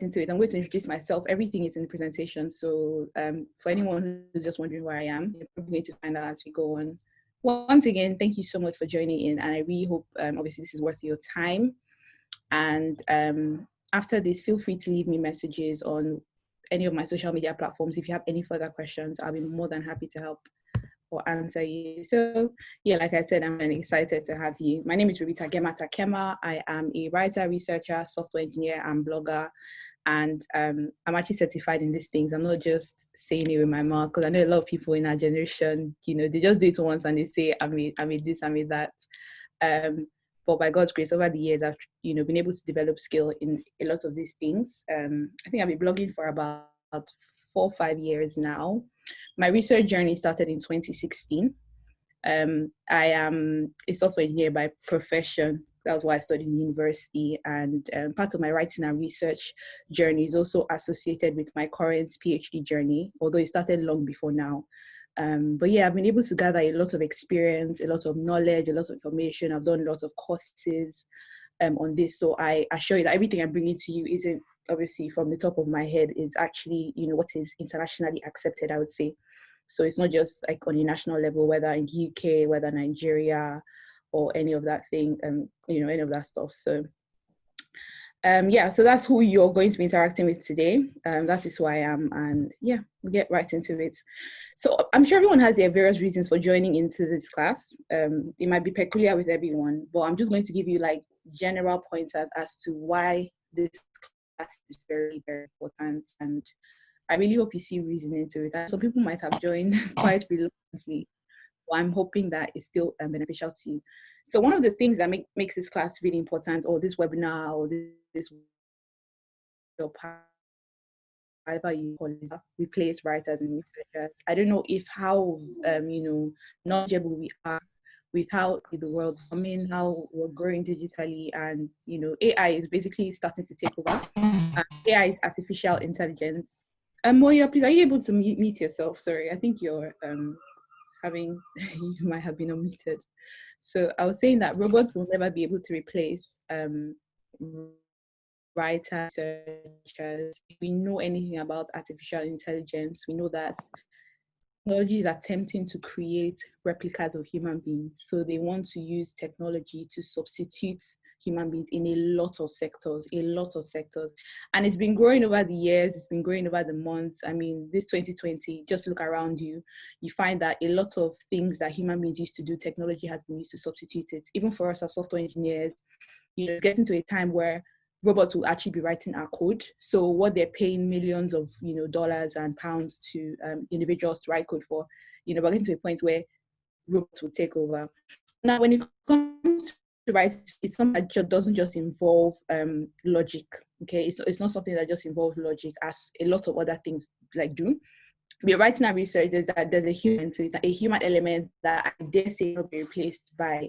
into it. I'm going to introduce myself. Everything is in the presentation. So for anyone who's just wondering where I am, you're probably going to find out as we go on. Once again, thank you so much for joining in. And I really hope, obviously, this is worth your time. And after this, feel free to leave me messages on any of my social media platforms. If you have any further questions, I'll be more than happy to help or answer you. So yeah, like I said, I'm really excited to have you. My name is Rubie Takema. I am a writer, researcher, software engineer, and blogger. And I'm actually certified in these things. I'm not just saying it with my mouth, because I know a lot of people in our generation, they just do it once and they say, I made this, I made that. But by God's grace, over the years, I've been able to develop skill in a lot of these things. I think I've been blogging for about 4 or 5 years now. My research journey started in 2016. I am a software engineer by profession. That was why I studied in university, and part of my writing and research journey is also associated with my current PhD journey, although it started long before now. But yeah, I've been able to gather a lot of experience, a lot of knowledge, a lot of information. I've done a lot of courses on this. So I assure you that everything I'm bringing to you isn't obviously from the top of my head, is actually, what is internationally accepted, I would say. So it's not just like on a national level, whether in the UK, whether Nigeria, or any of that thing, any of that stuff. So yeah, so that's who you're going to be interacting with today. That is who I am, and yeah, we'll get right into it. So I'm sure everyone has their various reasons for joining into this class. It might be peculiar with everyone, but I'm just going to give you like general pointers as to why this class is very, very important, and I really hope you see reason into it. Some people might have joined quite reluctantly, but I'm hoping that it's still beneficial to you. So one of the things that makes this class really important, or this webinar, or this however you call it, replace writers and researchers. I don't know if how knowledgeable we are with how the world's coming, how we're growing digitally, and AI is basically starting to take over. AI is artificial intelligence. Moya, please, are you able to mute yourself? Sorry, I think you're you might have been unmuted. So I was saying that robots will never be able to replace writers, researchers. If we know anything about artificial intelligence, we know that technology is attempting to create replicas of human beings. So they want to use technology to substitute human beings in a lot of sectors. And it's been growing over the years, it's been growing over the months. I mean, this 2020, just look around you, you find that a lot of things that human beings used to do, technology has been used to substitute it. Even for us as software engineers, it's getting to a time where robots will actually be writing our code. So what they're paying millions of dollars and pounds to individuals to write code for, we're getting to a point where robots will take over. Now, when it comes to write, it's something that doesn't just involve logic. Okay, it's not something that just involves logic, as a lot of other things like do. We're writing and research, there's a human, so it's a human element that I dare say will be replaced by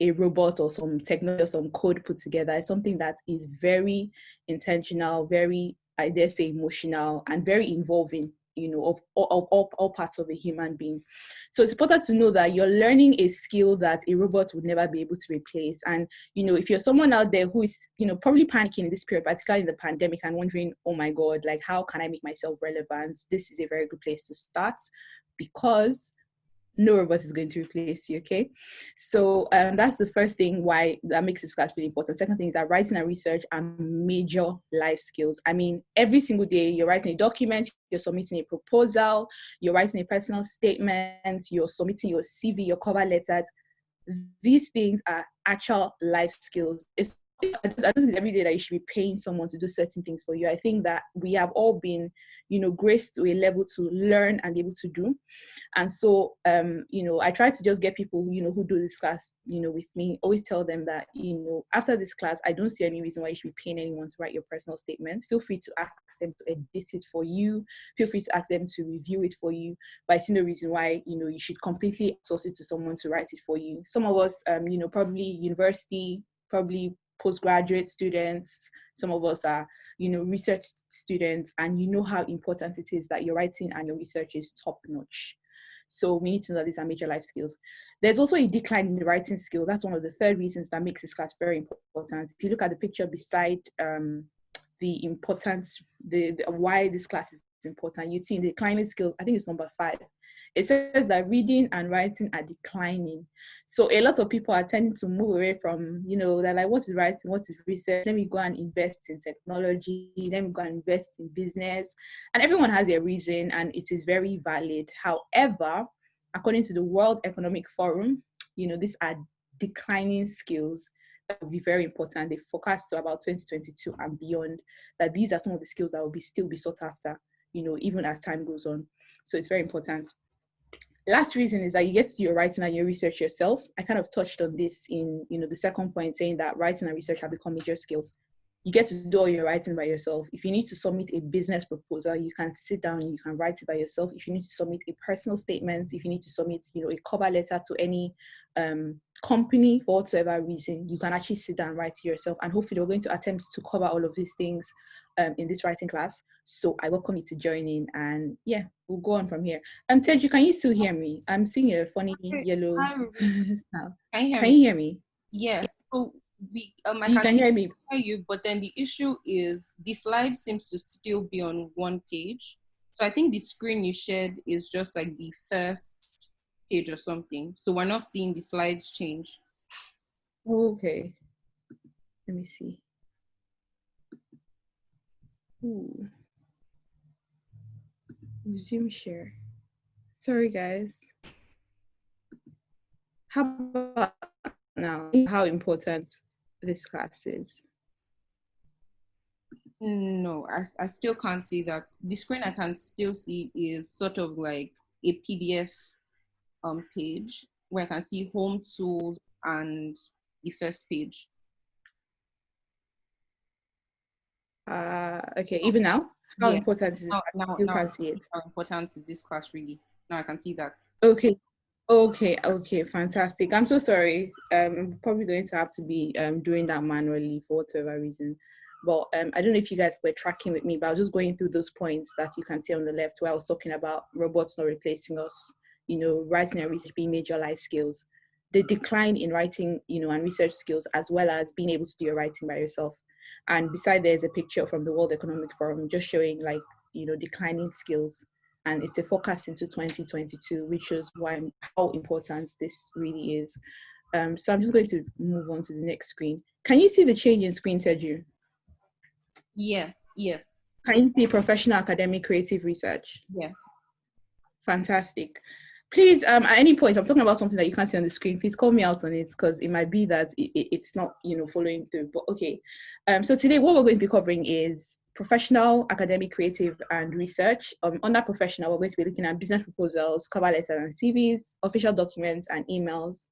a robot or some technology or some code put together. Is something that is very intentional, very, I dare say, emotional, and very involving, of all parts of a human being. So it's important to know that you're learning a skill that a robot would never be able to replace. And, if you're someone out there who is, probably panicking in this period, particularly in the pandemic, and wondering, oh my God, like, how can I make myself relevant? This is a very good place to start, because no robot is going to replace you, okay? So that's the first thing why that makes this class really important. Second thing is that writing and research are major life skills. I mean, every single day you're writing a document, you're submitting a proposal, you're writing a personal statement, you're submitting your CV, your cover letters. These things are actual life skills. I don't think every day that you should be paying someone to do certain things for you. I think that we have all been, graced to a level to learn and be able to do. And so, I try to just get people, who do this class, with me, always tell them that, after this class, I don't see any reason why you should be paying anyone to write your personal statements. Feel free to ask them to edit it for you. Feel free to ask them to review it for you. But I see no reason why, you should completely outsource it to someone to write it for you. Some of us, probably university, probably postgraduate students, some of us are, research students, and how important it is that your writing and your research is top notch. So we need to know that these are major life skills. There's also a decline in the writing skill. That's one of the third reasons that makes this class very important. If you look at the picture beside the importance, the why this class is important. You see in the declining skills, I think it's number 5. It says that reading and writing are declining. So a lot of people are tending to move away from, they're like, what is writing? What is research? Let me go and invest in technology. Let me go and invest in business. And everyone has their reason, and it is very valid. However, according to the World Economic Forum, these are declining skills that will be very important. They forecast to about 2022 and beyond that these are some of the skills that will still be sought after, even as time goes on. So it's very important. Last reason is that you get to do your writing and your research yourself. I kind of touched on this in, the second point, saying that writing and research have become major skills. You get to do all your writing by yourself. If you need to submit a business proposal, you can sit down and you can write it by yourself. If you need to submit a personal statement, if you need to submit, a cover letter to any company for whatsoever reason, you can actually sit down and write it yourself. And hopefully we're going to attempt to cover all of these things in this writing class. So I welcome you to join in, and yeah, we'll go on from here. Teju, can you still hear me? I'm seeing a funny yellow. Can you hear me? Yes. So you can hear me. Hear you, but then the issue is the slide seems to still be on one page. So I think the screen you shared is just like the first page or something. So we're not seeing the slides change. Okay. Let me see. Ooh. Resume share. Sorry, guys. How about now? How important this class is? No, I still can't see that. The screen I can still see is sort of like a PDF page where I can see home tools and the first page. Okay, even now? How important is this class? Now, still can't see it. How important is this class really? Now I can see that. Okay, fantastic. I'm so sorry. I'm probably going to have to be doing that manually for whatever reason. But I don't know if you guys were tracking with me, but I was just going through those points that you can see on the left where I was talking about robots not replacing us, writing and research being major life skills. The decline in writing, and research skills, as well as being able to do your writing by yourself. And beside there's a picture from the World Economic Forum just showing declining skills. And it's a forecast into 2022, which shows how important this really is. So I'm just going to move on to the next screen. Can you see the change in screen, Teju? Yes. Can you see professional, academic, creative research? Yes. Fantastic. Please, at any point, I'm talking about something that you can't see on the screen, please call me out on it, because it might be that it's not, following through. But okay. So today, what we're going to be covering is professional, academic, creative, and research. Under professional, we're going to be looking at business proposals, cover letters and CVs, official documents and emails.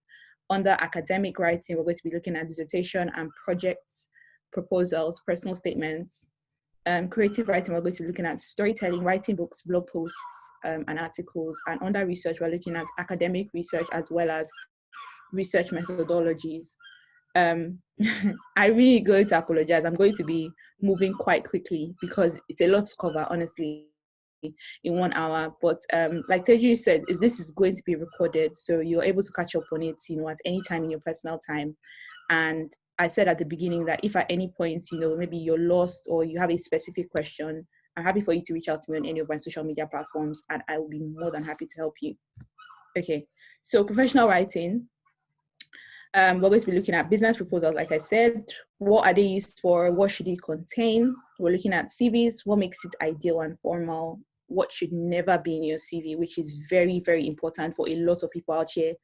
Under academic writing, we're going to be looking at dissertation and projects, proposals, personal statements. Creative writing, we're going to be looking at storytelling, writing books, blog posts, and articles. And under research, we're looking at academic research as well as research methodologies. I really going to apologize. I'm going to be moving quite quickly because it's a lot to cover, honestly, in 1 hour. But like Teju said, this is going to be recorded, so you're able to catch up on it, at any time in your personal time. And I said at the beginning that if at any point, maybe you're lost or you have a specific question, I'm happy for you to reach out to me on any of my social media platforms, and I will be more than happy to help you. Okay, so professional writing. We're going to be looking at business proposals, like I said. What are they used for? What should it contain? We're looking at CVs. What makes it ideal and formal? What should never be in your CV, which is very, very important for a lot of people out here,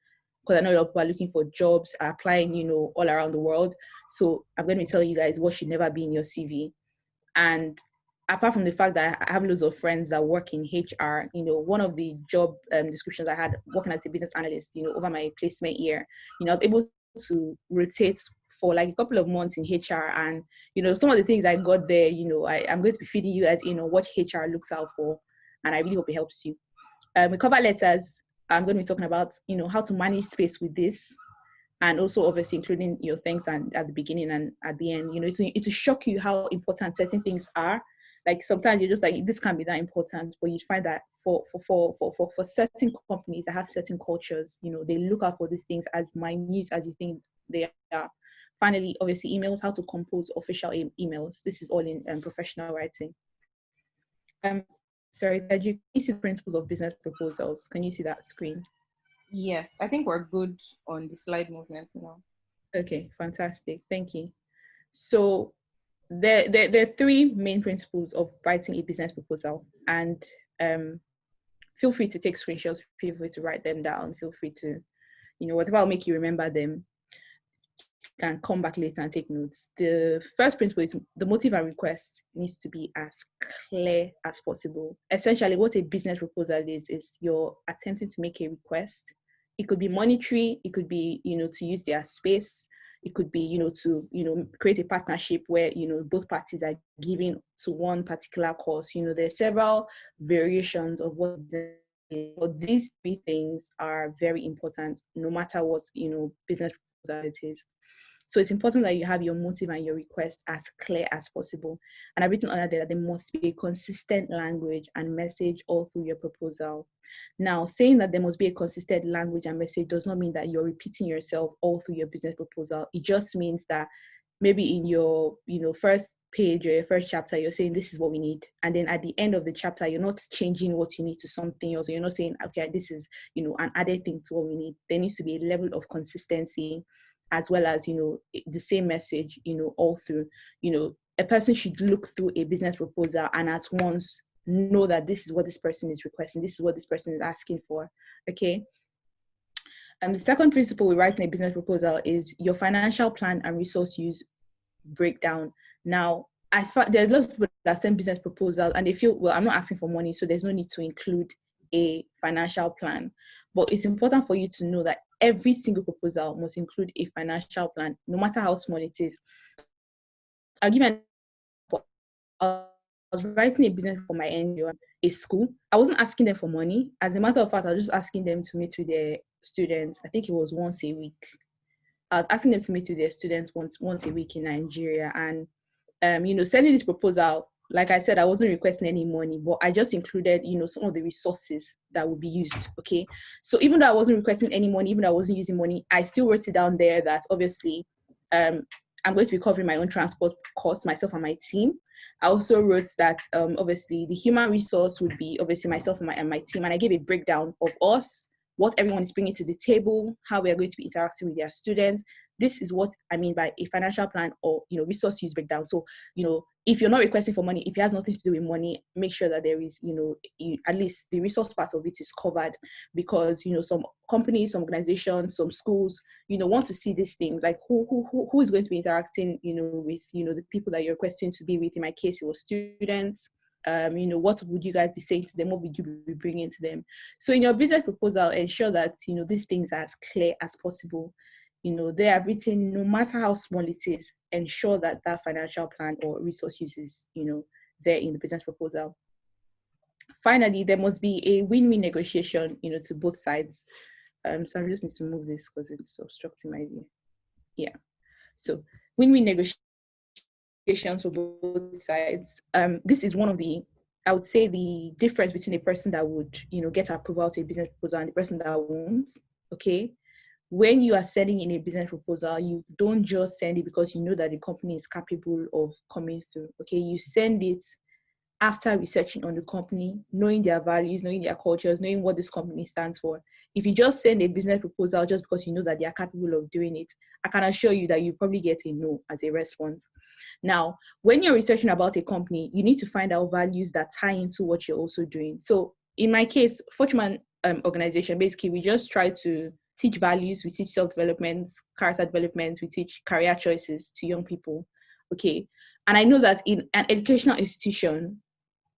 because I know a lot of people are looking for jobs, are applying, all around the world. So I'm going to be telling you guys what should never be in your CV. And apart from the fact that I have loads of friends that work in HR, one of the job descriptions I had working as a business analyst, over my placement year, I was able to rotate for like a couple of months in HR. And, some of the things I got there, I'm going to be feeding you guys, what HR looks out for. And I really hope it helps you. We cover letters. I'm going to be talking about, how to manage space with this. And also obviously including your thanks and at the beginning and at the end, it will shock you how important certain things are. Like sometimes you're just like, this can't be that important, but you find that for certain companies that have certain cultures, they look out for these things as minute as you think they are. Finally, obviously, emails, how to compose official emails. This is all in professional writing. Sorry, can you see the principles of business proposals? Can you see that screen? Yes, I think we're good on the slide movement now. Okay, fantastic. Thank you. So there are three main principles of writing a business proposal, and feel free to take screenshots, feel free to write them down, feel free to, whatever will make you remember them, can come back later and take notes. The first principle is the motive and request needs to be as clear as possible. Essentially, what a business proposal is you're attempting to make a request. It could be monetary, it could be, to use their space, it could be, to, create a partnership where, both parties are giving to one particular cause. There's several variations of what but these three things are very important no matter what, business proposal it is. So it's important that you have your motive and your request as clear as possible. And I've written under there that there must be a consistent language and message all through your proposal. Now, saying that there must be a consistent language and message does not mean that you're repeating yourself all through your business proposal. It just means that maybe in your, first page or your first chapter, you're saying this is what we need. And then at the end of the chapter, you're not changing what you need to something else. You're not saying, okay, this is, an added thing to what we need. There needs to be a level of consistency, as well as, the same message, all through. A person should look through a business proposal and at once know that this is what this person is requesting, this is what this person is asking for. Okay. The second principle we write in a business proposal is your financial plan and resource use breakdown. Now, there are lots of people that send business proposals and they feel, well, I'm not asking for money, so there's no need to include a financial plan. But it's important for you to know that every single proposal must include a financial plan, no matter how small it is. I'll give you an example. I was writing a business for my NGO, a school. I wasn't asking them for money. As a matter of fact, I was just asking them to meet with their students. I think it was once a week. I was asking them to meet with their students once a week in Nigeria. And, sending this proposal, like I said, I wasn't requesting any money, but I just included, some of the resources that would be used. Okay. So even though I wasn't requesting any money, even though I wasn't using money, I still wrote it down there that obviously I'm going to be covering my own transport costs, myself and my team. I also wrote that obviously the human resource would be obviously myself and my team. And I gave a breakdown of us, what everyone is bringing to the table, how we are going to be interacting with their students. This is what I mean by a financial plan or, resource use breakdown. So, if you're not requesting for money, if it has nothing to do with money, make sure that there is, at least the resource part of it is covered, because, some companies, some organizations, some schools, want to see these things, like who is going to be interacting, with, the people that you're requesting to be with. In my case, it was students. What would you guys be saying to them? What would you be bringing to them? So in your business proposal, ensure that, these things are as clear as possible. They are written, no matter how small it is, ensure that that financial plan or resource use is, there in the business proposal. Finally, there must be a win-win negotiation, to both sides. So I just need to move this because it's obstructing my view. Yeah. So win-win negotiations for both sides. This is one of the, I would say, the difference between a person that would, get approval to a business proposal and the person that won't. Okay. When you are sending in a business proposal, you don't just send it because you know that the company is capable of coming through. Okay, you send it after researching on the company, knowing their values, knowing their cultures, knowing what this company stands for. If you just send a business proposal just because you know that they are capable of doing it, I can assure you that you probably get a no as a response. Now, when you're researching about a company, you need to find out values that tie into what you're also doing. So in my case, Fortune organization, basically, we just try to teach values, we teach self-development, character development, we teach career choices to young people. Okay. And I know that in an educational institution,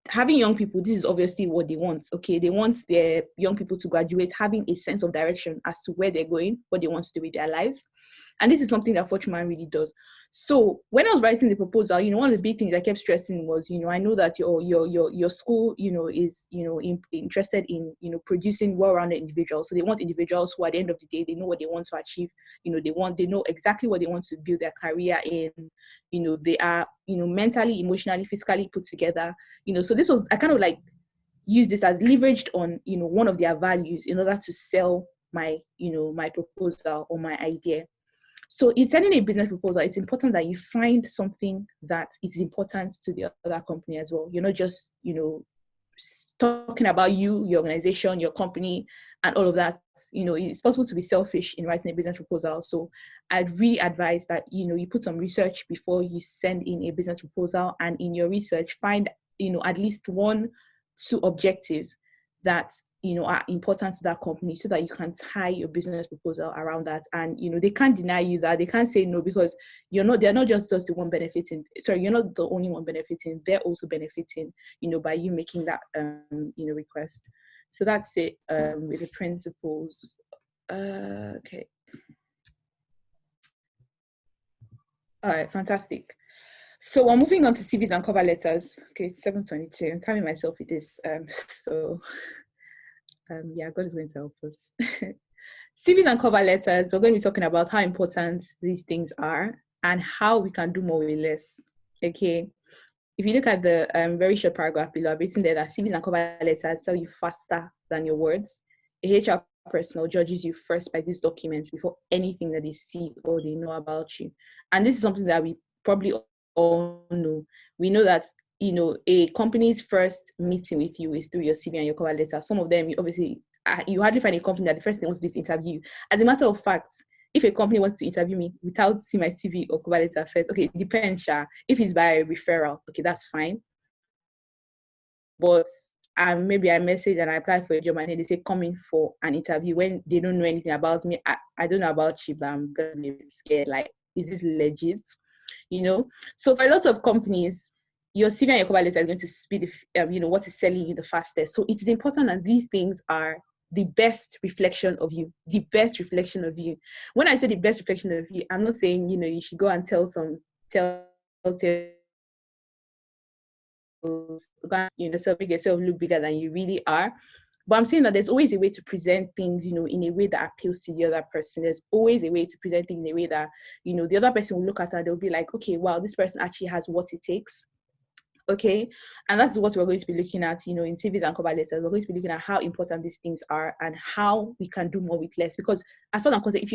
having young people, this is obviously what they want. Okay. They want their young people to graduate having a sense of direction as to where they're going, what they want to do with their lives. And this is something that Fortune really does. So when I was writing the proposal, one of the big things I kept stressing was, I know that your school, is, interested in, producing well-rounded individuals. So they want individuals who at the end of the day, they know what they want to achieve. They know exactly what they want to build their career in. They are, mentally, emotionally, physically put together. So this was, I kind of like use this as leveraged on, one of their values in order to sell my, my proposal or my idea. So in sending a business proposal, it's important that you find something that is important to the other company as well. You're not just, talking about you, your organization, your company, and all of that. It's possible to be selfish in writing a business proposal. So I'd really advise that, you put some research before you send in a business proposal, and in your research, find, at least 1-2 objectives that, are important to that company, so that you can tie your business proposal around that. And, they can't deny you that. They can't say no, because they're not just the one benefiting. Sorry, you're not the only one benefiting. They're also benefiting, by you making that, request. So that's it, with the principles. Okay. All right, fantastic. So we're moving on to CVs and cover letters. Okay, it's 7:22. I'm timing myself with this. God is going to help us. CVs and cover letters, we're going to be talking about how important these things are and how we can do more with less. Okay. If you look at the very short paragraph below, I've written there that CVs and cover letters tell you faster than your words. A HR personnel judges you first by these documents before anything that they see or they know about you. And this is something that we probably all know. We know that, a company's first meeting with you is through your CV and your cover letter. Some of them, you hardly find a company that the first thing wants to do is interview. As a matter of fact, if a company wants to interview me without seeing my CV or cover letter first, okay, it depends. If it's by referral, okay, that's fine. But maybe I message and I apply for a job, and then they say come in for an interview when they don't know anything about me. I don't know about you, but I'm gonna be a bit scared. Like, is this legit? So for a lot of companies, your CV and your cover letter is going to be what is selling you the fastest. So it is important that these things are the best reflection of you. The best reflection of you. When I say the best reflection of you, I'm not saying you should go and tell make yourself look bigger than you really are. But I'm saying that there's always a way to present things, in a way that appeals to the other person. There's always a way to present things in a way that, the other person will look at it and they'll be like, okay, wow, this person actually has what it takes. Okay. And that's what we're going to be looking at, in CVs and cover letters. We're going to be looking at how important these things are and how we can do more with less. Because as far as I'm concerned, if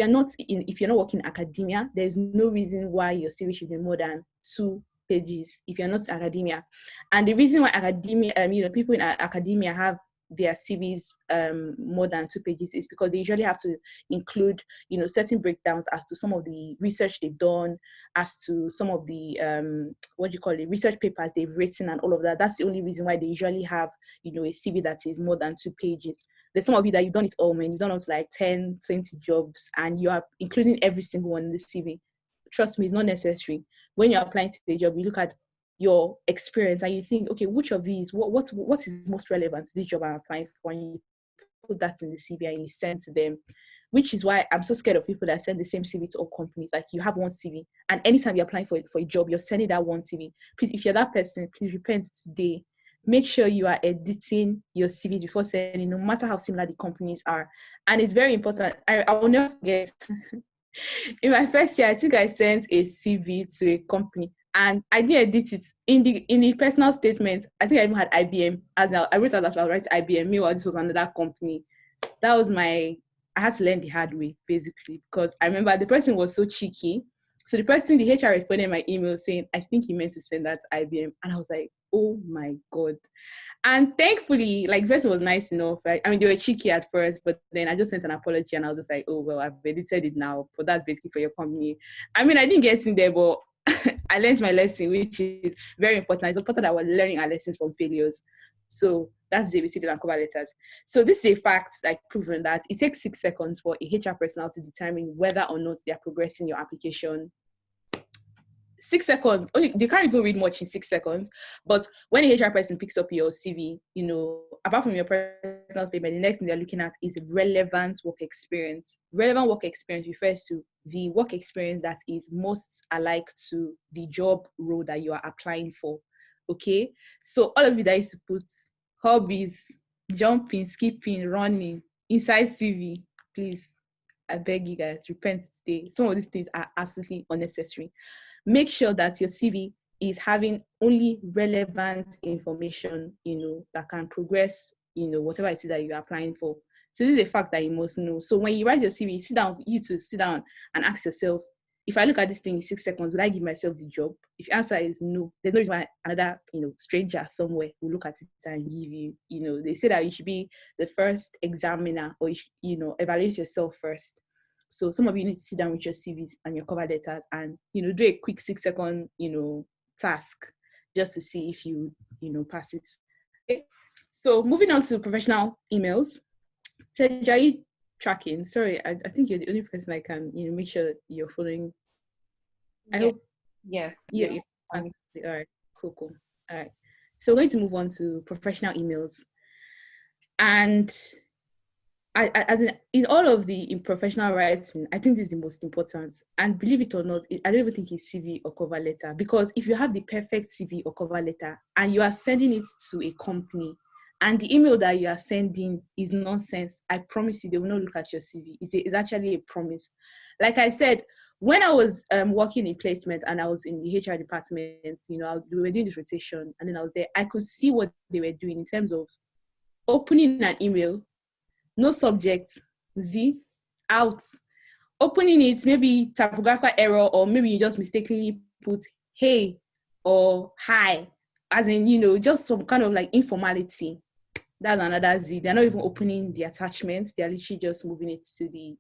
you're not working in academia, there's no reason why your CV should be more than 2 pages if you're not in academia. And the reason why academia, people in academia have their CVs more than 2 pages is because they usually have to include, certain breakdowns as to some of the research they've done, as to some of the research papers they've written and all of that. That's the only reason why they usually have, a CV that is more than 2 pages. There's some of you that you've done it all, man. You've done like 10, 20 jobs, and you are including every single one in the CV. Trust me, it's not necessary. When you're applying to a job, you look at your experience and you think, okay, which of these, what is most relevant to this job I'm applying for, and you put that in the CV and you send to them. Which is why I'm so scared of people that send the same CV to all companies. Like, you have one CV, and anytime you're applying for a job, you're sending that one CV. Please, if you're that person, please repent today. Make sure you are editing your CVs before sending, no matter how similar the companies are. And it's very important. I will never forget. In my first year, I think I sent a CV to a company, and I didn't edit it. In the personal statement, I think I even had IBM. As now, I wrote out that I was writing IBM. Meanwhile, this was another company. That was I had to learn the hard way, basically, because I remember the person was so cheeky. So the HR responded in my email saying, I think he meant to send that to IBM. And I was like, oh my God. And thankfully, like, the person was nice enough. Right? I mean, they were cheeky at first, but then I just sent an apology and I was just like, oh, well, I've edited it now. But that's basically for your company. I mean, I didn't get in there, but I learned my lesson, which is very important. It's important that we're learning our lessons from failures. So that's the receipt and cover letters. So this is a fact, like, proven that it takes 6 seconds for a HR personnel to determine whether or not they are progressing your application. 6 seconds. They can't even read much in 6 seconds. But when a HR person picks up your CV, apart from your personal statement, the next thing they're looking at is relevant work experience. Relevant work experience refers to the work experience that is most alike to the job role that you are applying for. Okay? So all of you that used to put hobbies, jumping, skipping, running inside CV, please, I beg you guys, repent today. Some of these things are absolutely unnecessary. Make sure that your CV is having only relevant information, that can progress, whatever it is that you're applying for. So this is a fact that you must know. So when you write your CV, sit down and ask yourself, if I look at this thing in 6 seconds, would I give myself the job? If your answer is no, there's no reason why another, stranger somewhere will look at it and give you, they say that you should be the first examiner, or, evaluate yourself first. So some of you need to sit down with your CVs and your cover letters and, do a quick 6 second, task just to see if you, pass it. Okay. So moving on to professional emails. Tej, tracking. Sorry, I think you're the only person I can, make sure you're following. I hope. Yes. Yeah. All right. Cool. All right. So we're going to move on to professional emails. And as in all of in professional writing, I think this is the most important. And believe it or not, I don't even think it's CV or cover letter. Because if you have the perfect CV or cover letter and you are sending it to a company, and the email that you are sending is nonsense, I promise you, they will not look at your CV. It's actually a promise. Like I said, when I was working in placement and I was in the HR department, we were doing this rotation, and then I was there, I could see what they were doing in terms of opening an email, no subject, Z, out. Opening it, maybe typographical error, or maybe you just mistakenly put hey or hi, as in, just some kind of like informality. That's another Z. They're not even opening the attachments. They're literally just moving it to the,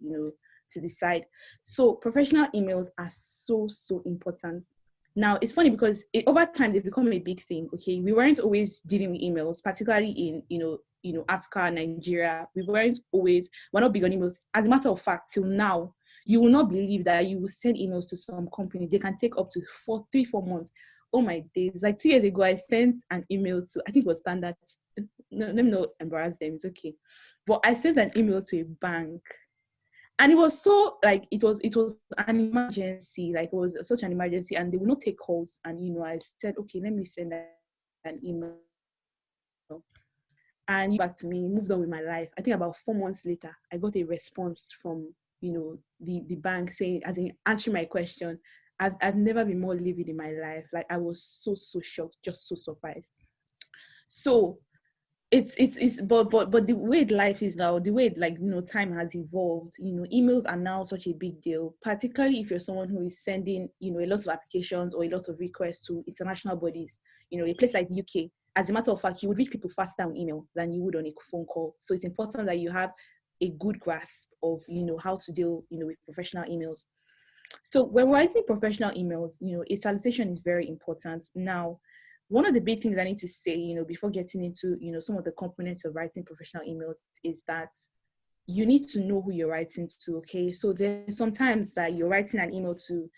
to the side. So professional emails are so important. Now, it's funny because over time, they've become a big thing, okay? We weren't always dealing with emails, particularly in, Africa, Nigeria. We're not big on emails. As a matter of fact, till now, you will not believe that you will send emails to some companies. They can take up to 3-4 months. Oh my days. Like 2 years ago, I sent an email to, I think it was Standard. No, let me not embarrass them. It's okay. But I sent an email to a bank. And it was so, like, it was an emergency. Like, it was such an emergency. And they would not take calls. And, I said, okay, let me send an email. And back to me, moved on with my life. I think about 4 months later, I got a response from, the bank saying, as in answering my question. I've never been more livid in my life. Like, I was so shocked, just so surprised. So but the way life is now, the way time has evolved, emails are now such a big deal, particularly if you're someone who is sending, a lot of applications or a lot of requests to international bodies, a place like the UK. As a matter of fact, you would reach people faster on email than you would on a phone call. So it's important that you have a good grasp of, how to deal, with professional emails. So when writing professional emails, a salutation is very important. Now, one of the big things I need to say, before getting into, some of the components of writing professional emails is that you need to know who you're writing to, okay? So there's sometimes that you're writing an email to,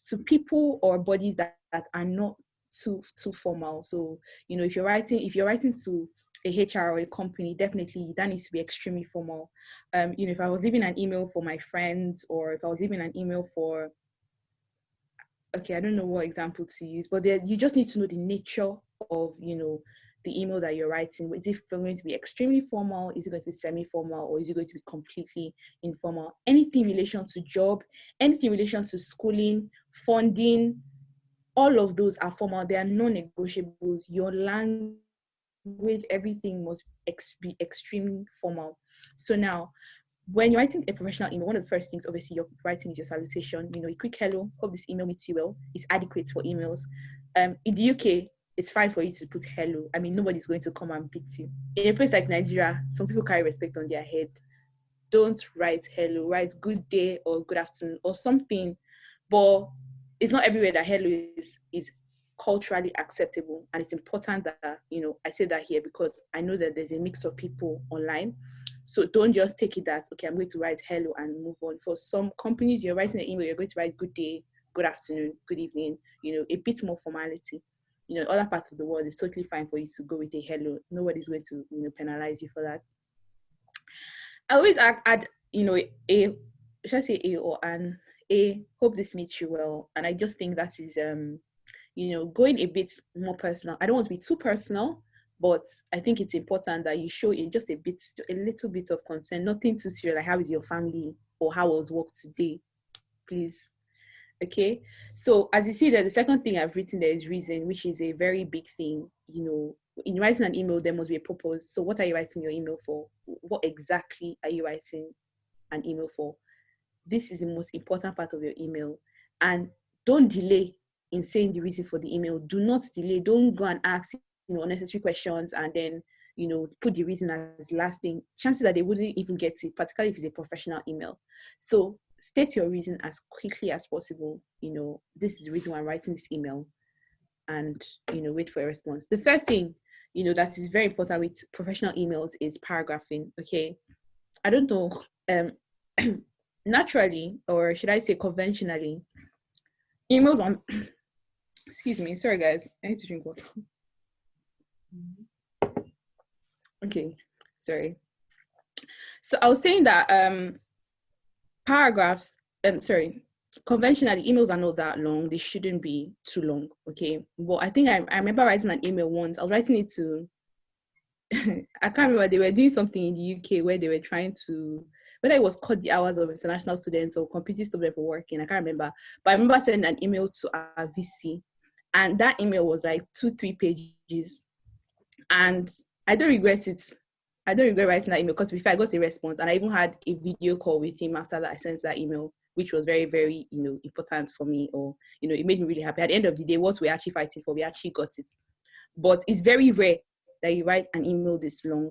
to people or bodies that are not too formal. So, if you're writing to a HR or a company, definitely that needs to be extremely formal. If I was leaving an email for my friends, or if I was leaving an email for, okay, I don't know what example to use, but you just need to know the nature of, the email that you're writing. Is it going to be extremely formal? Is it going to be semi-formal? Or is it going to be completely informal? Anything in relation to job, anything in relation to schooling, funding, all of those are formal. They are non-negotiables. Your language, everything must be extremely formal. So now, when you're writing a professional email, one of the first things, obviously, you're writing is your salutation. A quick hello, hope this email meets you well. It's adequate for emails. In the UK, it's fine for you to put hello. I mean, nobody's going to come and beat you. In a place like Nigeria, some people carry respect on their head. Don't write hello, write good day or good afternoon or something. But it's not everywhere that hello is culturally acceptable. And it's important that, I say that here because I know that there's a mix of people online. So don't just take it that, okay, I'm going to write hello and move on. For some companies, you're writing an email, you're going to write good day, good afternoon, good evening, a bit more formality. Other parts of the world, it's totally fine for you to go with a hello. Nobody's going to, penalize you for that. I always add, a, should I say a or an? A, hope this meets you well. And I just think that is, going a bit more personal. I don't want to be too personal, but I think it's important that you show it just a little bit of concern, nothing too serious, like how is your family or how was work today, please. Okay. So as you see there, the second thing I've written there is reason, which is a very big thing. In writing an email, there must be a purpose. So what are you writing your email for? What exactly are you writing an email for? This is the most important part of your email. And don't delay in saying the reason for the email. Do not delay. Don't go and ask, unnecessary questions and then, put the reason as the last thing. Chances that they wouldn't even get to it, particularly if it's a professional email. So state your reason as quickly as possible. This is the reason why I'm writing this email, and, wait for a response. The third thing, that is very important with professional emails is paragraphing. Okay. I don't know, naturally, or should I say conventionally, emails on excuse me, sorry guys, I need to drink water. Okay, sorry. So I was saying that paragraphs, conventionally emails are not that long. They shouldn't be too long. Okay. But I think I remember writing an email once. I was writing it to I can't remember, they were doing something in the UK where they were trying to, whether it was cut the hours of international students or completely stop them from working, I can't remember. But I remember sending an email to our VC, and that email was like 2-3 pages. And I don't regret it. I don't regret writing that email, because before I got a response, and I even had a video call with him after that I sent that email, which was very, very, important for me, or, it made me really happy. At the end of the day, what we're actually fighting for, we actually got it. But it's very rare that you write an email this long.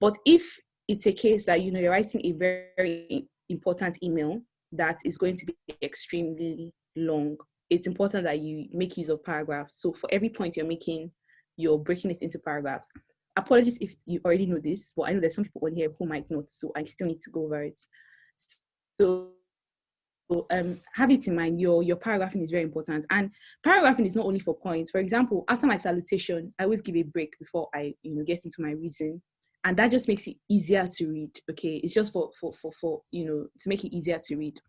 But if it's a case that, you're writing a very important email that is going to be extremely long, it's important that you make use of paragraphs. So for every point you're making, you're breaking it into paragraphs. Apologies if you already know this, but I know there's some people on here who might not, so I still need to go over it. So have it in mind, your paragraphing is very important. And paragraphing is not only for points. For example, after my salutation, I always give a break before I get into my reason, and that just makes it easier to read. Okay, it's just for to make it easier to read.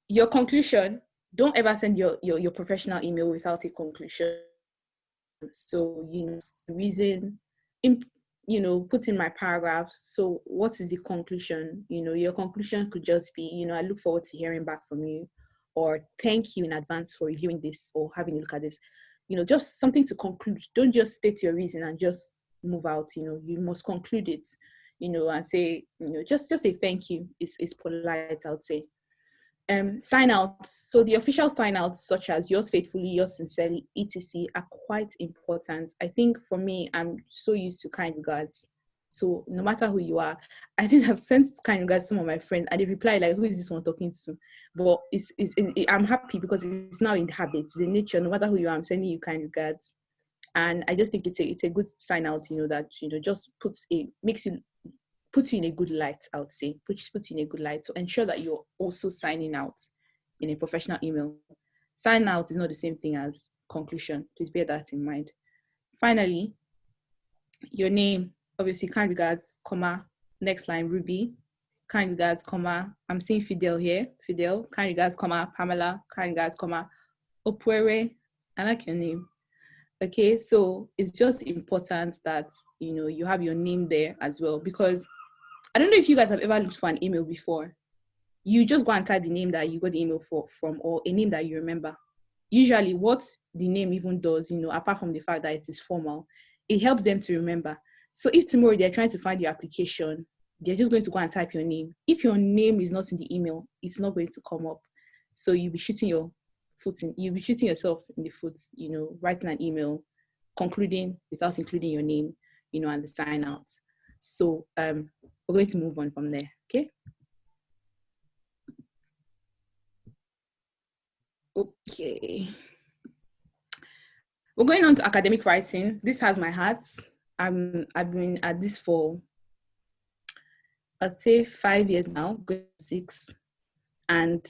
Your conclusion, don't ever send your professional email without a conclusion. So the reason, put in my paragraphs. So what is the conclusion? Your conclusion could just be, I look forward to hearing back from you, or thank you in advance for reviewing this or having a look at this. Just something to conclude. Don't just state your reason and just move out. You must conclude it, and say, just say thank you. It's polite, I would say. Sign out. So the official sign outs, such as yours faithfully, yours sincerely, etc., are quite important. I think for me, I'm so used to kind regards. So no matter who you are, I think I've sent kind regards to some of my friends, and they reply like, "Who is this one talking to?" But I'm happy because it's now in the habit, it's in nature. No matter who you are, I'm sending you kind regards, and I just think it's a good sign out. That just puts you in a good light, I would say. Puts you in a good light to ensure that you're also signing out in a professional email. Sign out is not the same thing as conclusion. Please bear that in mind. Finally, your name, obviously, kind regards, comma, next line, Rubie, kind regards, comma, I'm seeing Fidel here, Fidel, kind regards, comma, Pamela, kind regards, comma, Opwere, I like your name. Okay, so it's just important that, you have your name there as well, because I don't know if you guys have ever looked for an email before. You just go and type the name that you got the email from, or a name that you remember. Usually what the name even does, apart from the fact that it is formal, it helps them to remember. So if tomorrow they're trying to find your application, they're just going to go and type your name. If your name is not in the email, it's not going to come up. So you'll be shooting yourself in the foot, writing an email, concluding without including your name, and the sign out. So we're going to move on from there, okay? Okay. We're going on to academic writing. This has my heart. I've been at this for, I'd say 5 years now, going 6. And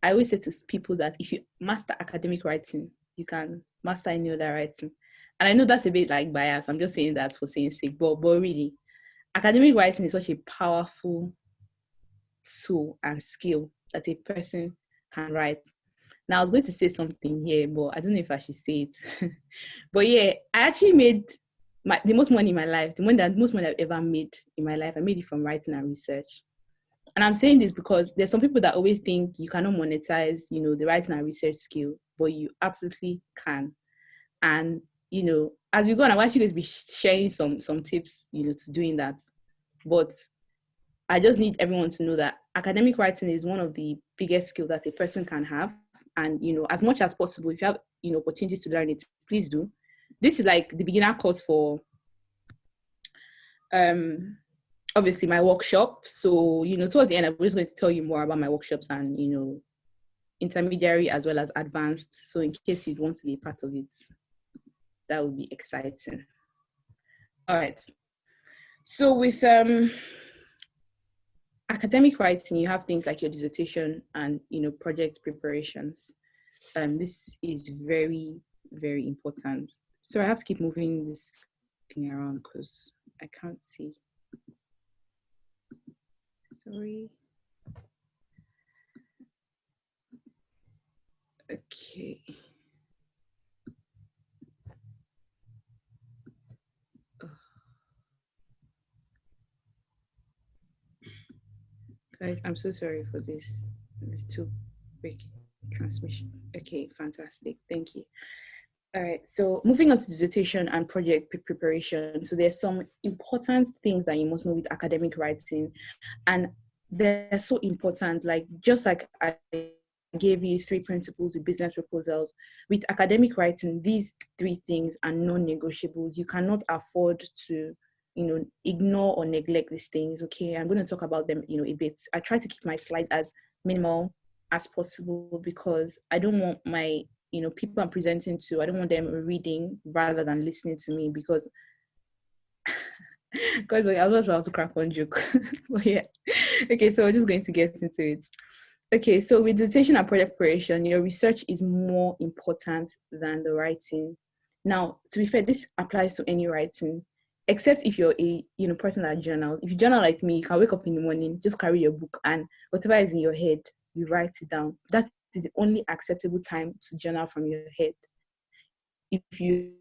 I always say to people that if you master academic writing, you can master any other writing. And I know that's a bit like bias. I'm just saying that for saying sake, but really, academic writing is such a powerful tool and skill that a person can write. Now, I was going to say something here, but I don't know if I should say it. But yeah, I actually made the most money in my life, the most money I've ever made in my life. I made it from writing and research. And I'm saying this because there's some people that always think you cannot monetize, the writing and research skill, but you absolutely can. And, as we go on, I'm actually going to be sharing some tips, to doing that. But I just need everyone to know that academic writing is one of the biggest skills that a person can have. And, as much as possible, if you have, opportunities to learn it, please do. This is like the beginner course for, obviously my workshop. So, towards the end, I'm just going to tell you more about my workshops and, intermediary as well as advanced. So in case you want to be a part of it, that would be exciting. All right. So with academic writing, you have things like your dissertation and project preparations. This is very, very important. So I have to keep moving this thing around because I can't see. Sorry. Okay. Guys, I'm so sorry for this little break transmission. Okay, fantastic. Thank you. All right, so moving on to dissertation and project preparation. So there's some important things that you must know with academic writing, and they're so important. Like just like I gave you 3 principles with business proposals, with academic writing, these 3 things are non-negotiables. You cannot afford to ignore or neglect these things. Okay, I'm going to talk about them a bit. I try to keep my slide as minimal as possible because I don't want my people I'm presenting to, I don't want them reading rather than listening to me because God, I was about to crack one joke. But yeah. Okay, so we're just going to get into it. Okay, so with dissertation and project preparation, your research is more important than the writing. Now, to be fair, this applies to any writing, except if you're a person that journals. If you journal like me, you can wake up in the morning, just carry your book, and whatever is in your head, you write it down. That's the only acceptable time to journal from your head. If you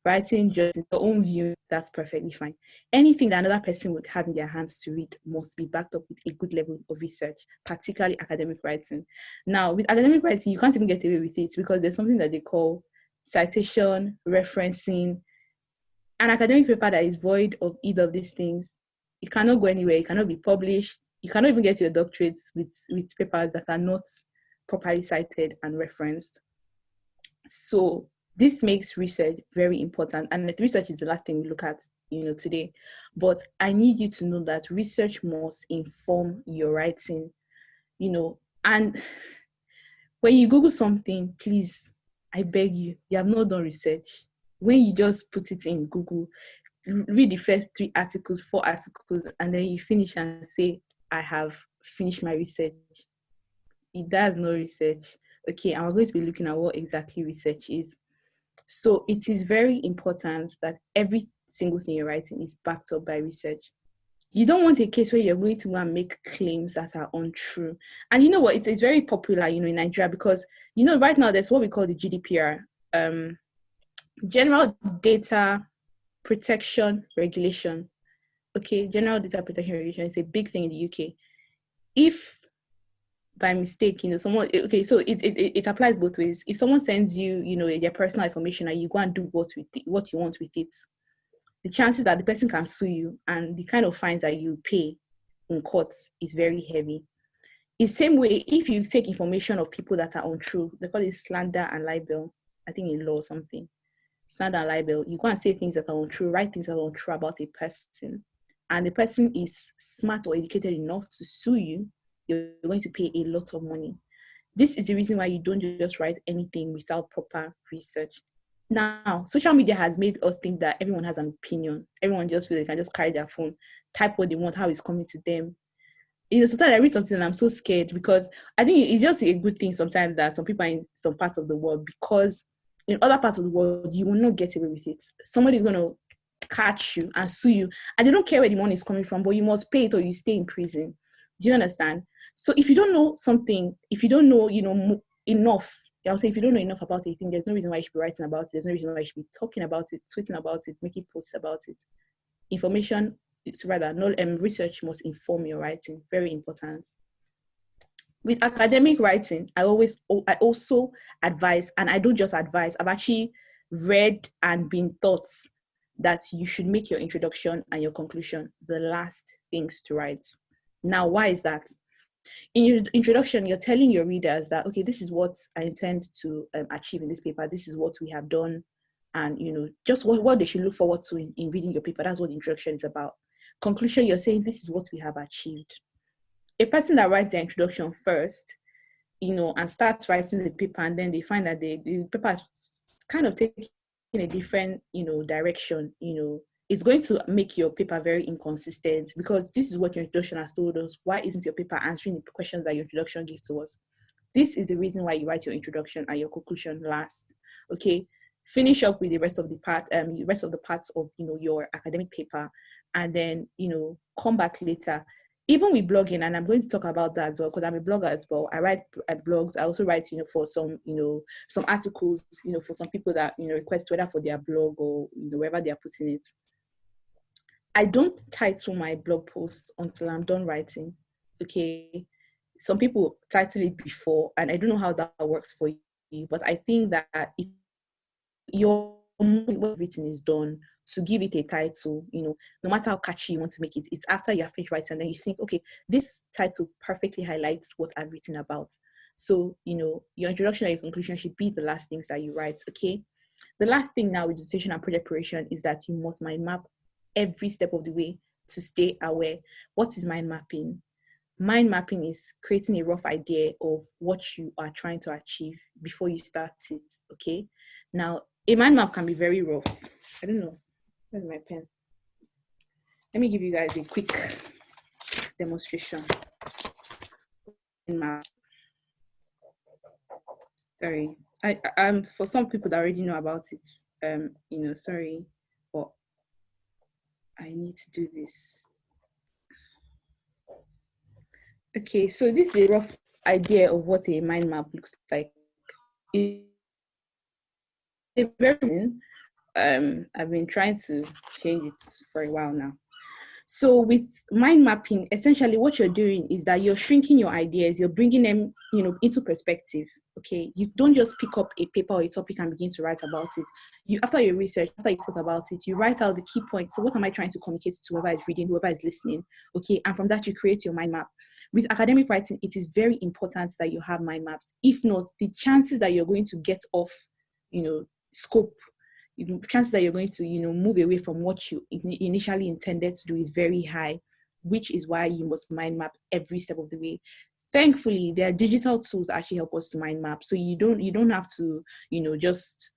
writing just your own view, that's perfectly fine. Anything that another person would have in their hands to read must be backed up with a good level of research, particularly academic writing. Now, with academic writing, you can't even get away with it because there's something that they call citation, referencing. An academic paper that is void of either of these things, it cannot go anywhere, it cannot be published, you cannot even get your doctorates with papers that are not properly cited and referenced. So this makes research very important, and research is the last thing we look at today. But I need you to know that research must inform your writing, and when you Google something, please, I beg you, you have not done research. When you just put it in Google, read the first 3 articles, 4 articles, and then you finish and say, I have finished my research. It does no research. Okay, and we're going to be looking at what exactly research is. So it is very important that every single thing you're writing is backed up by research. You don't want a case where you're going to go and make claims that are untrue. And you know what? It's very popular, in Nigeria because, right now there's what we call the GDPR, General Data Protection Regulation. Okay, General Data Protection Regulation is a big thing in the UK. If by mistake, someone, okay, so it applies both ways. If someone sends you, their personal information and you go and do what you want with it, the chances that the person can sue you and the kind of fines that you pay in courts is very heavy. In the same way, if you take information of people that are untrue, they call it slander and libel, I think in law or something, slander and libel, you go and say things that are untrue, write things that are untrue about a person, and the person is smart or educated enough to sue you, you're going to pay a lot of money. This is the reason why you don't just write anything without proper research. Now, social media has made us think that everyone has an opinion. Everyone just feels they can just carry their phone, type what they want, how it's coming to them. Sometimes I read something and I'm so scared because I think it's just a good thing sometimes that some people are in some parts of the world, because in other parts of the world, you will not get away with it. Somebody's going to catch you and sue you, and they don't care where the money is coming from, but you must pay it or you stay in prison. Do you understand? So if you don't know something, if you don't know, enough, I'll say if you don't know enough about a thing, there's no reason why you should be writing about it. There's no reason why you should be talking about it, tweeting about it, making posts about it. Information, it's rather, no, research must inform your writing. Very important. With academic writing, I also advise, and I don't just advise, I've actually read and been taught that you should make your introduction and your conclusion the last things to write. Now, why is that? In your introduction, you're telling your readers that, okay, this is what I intend to achieve in this paper. This is what we have done. And, just what they should look forward to in reading your paper. That's what the introduction is about. Conclusion, you're saying this is what we have achieved. A person that writes the introduction first, and starts writing the paper, and then they find that the paper is kind of taking a different, direction, it's going to make your paper very inconsistent, because this is what your introduction has told us. Why isn't your paper answering the questions that your introduction gives to us? This is the reason why you write your introduction and your conclusion last. Okay, finish up with the rest of the parts of your academic paper, and then come back later. Even with blogging, and I'm going to talk about that as well, because I'm a blogger as well. I write blogs. I also write, for some, some articles, for some people that, request, whether for their blog or, wherever they are putting it. I don't title my blog post until I'm done writing. Okay. Some people title it before, and I don't know how that works for you, but I think that if your written is done, to give it a title, no matter how catchy you want to make it, it's after you have finished writing, and then you think, okay, this title perfectly highlights what I've written about. So, your introduction and your conclusion should be the last things that you write, okay? The last thing now with dissertation and project preparation is that you must mind map every step of the way to stay aware. What is mind mapping? Mind mapping is creating a rough idea of what you are trying to achieve before you start it, okay? Now, a mind map can be very rough. I don't know. Where's my pen? Let me give you guys a quick demonstration. Sorry. I for some people that already know about it, sorry, but I need to do this. Okay, so this is a rough idea of what a mind map looks like. It's very I've been trying to change it for a while now. So with mind mapping, essentially what you're doing is that you're shrinking your ideas, you're bringing them, into perspective. Okay, you don't just pick up a paper or a topic and begin to write about it. You, after your research, after you thought about it, you write out the key points. So what am I trying to communicate to whoever is reading, whoever is listening? Okay, and from that you create your mind map. With academic writing, it is very important that you have mind maps. If not, the chances that you're going to get off, scope, chances that you're going to, move away from what you initially intended to do is very high, which is why you must mind map every step of the way. Thankfully, there are digital tools that actually help us to mind map. So you don't have to, just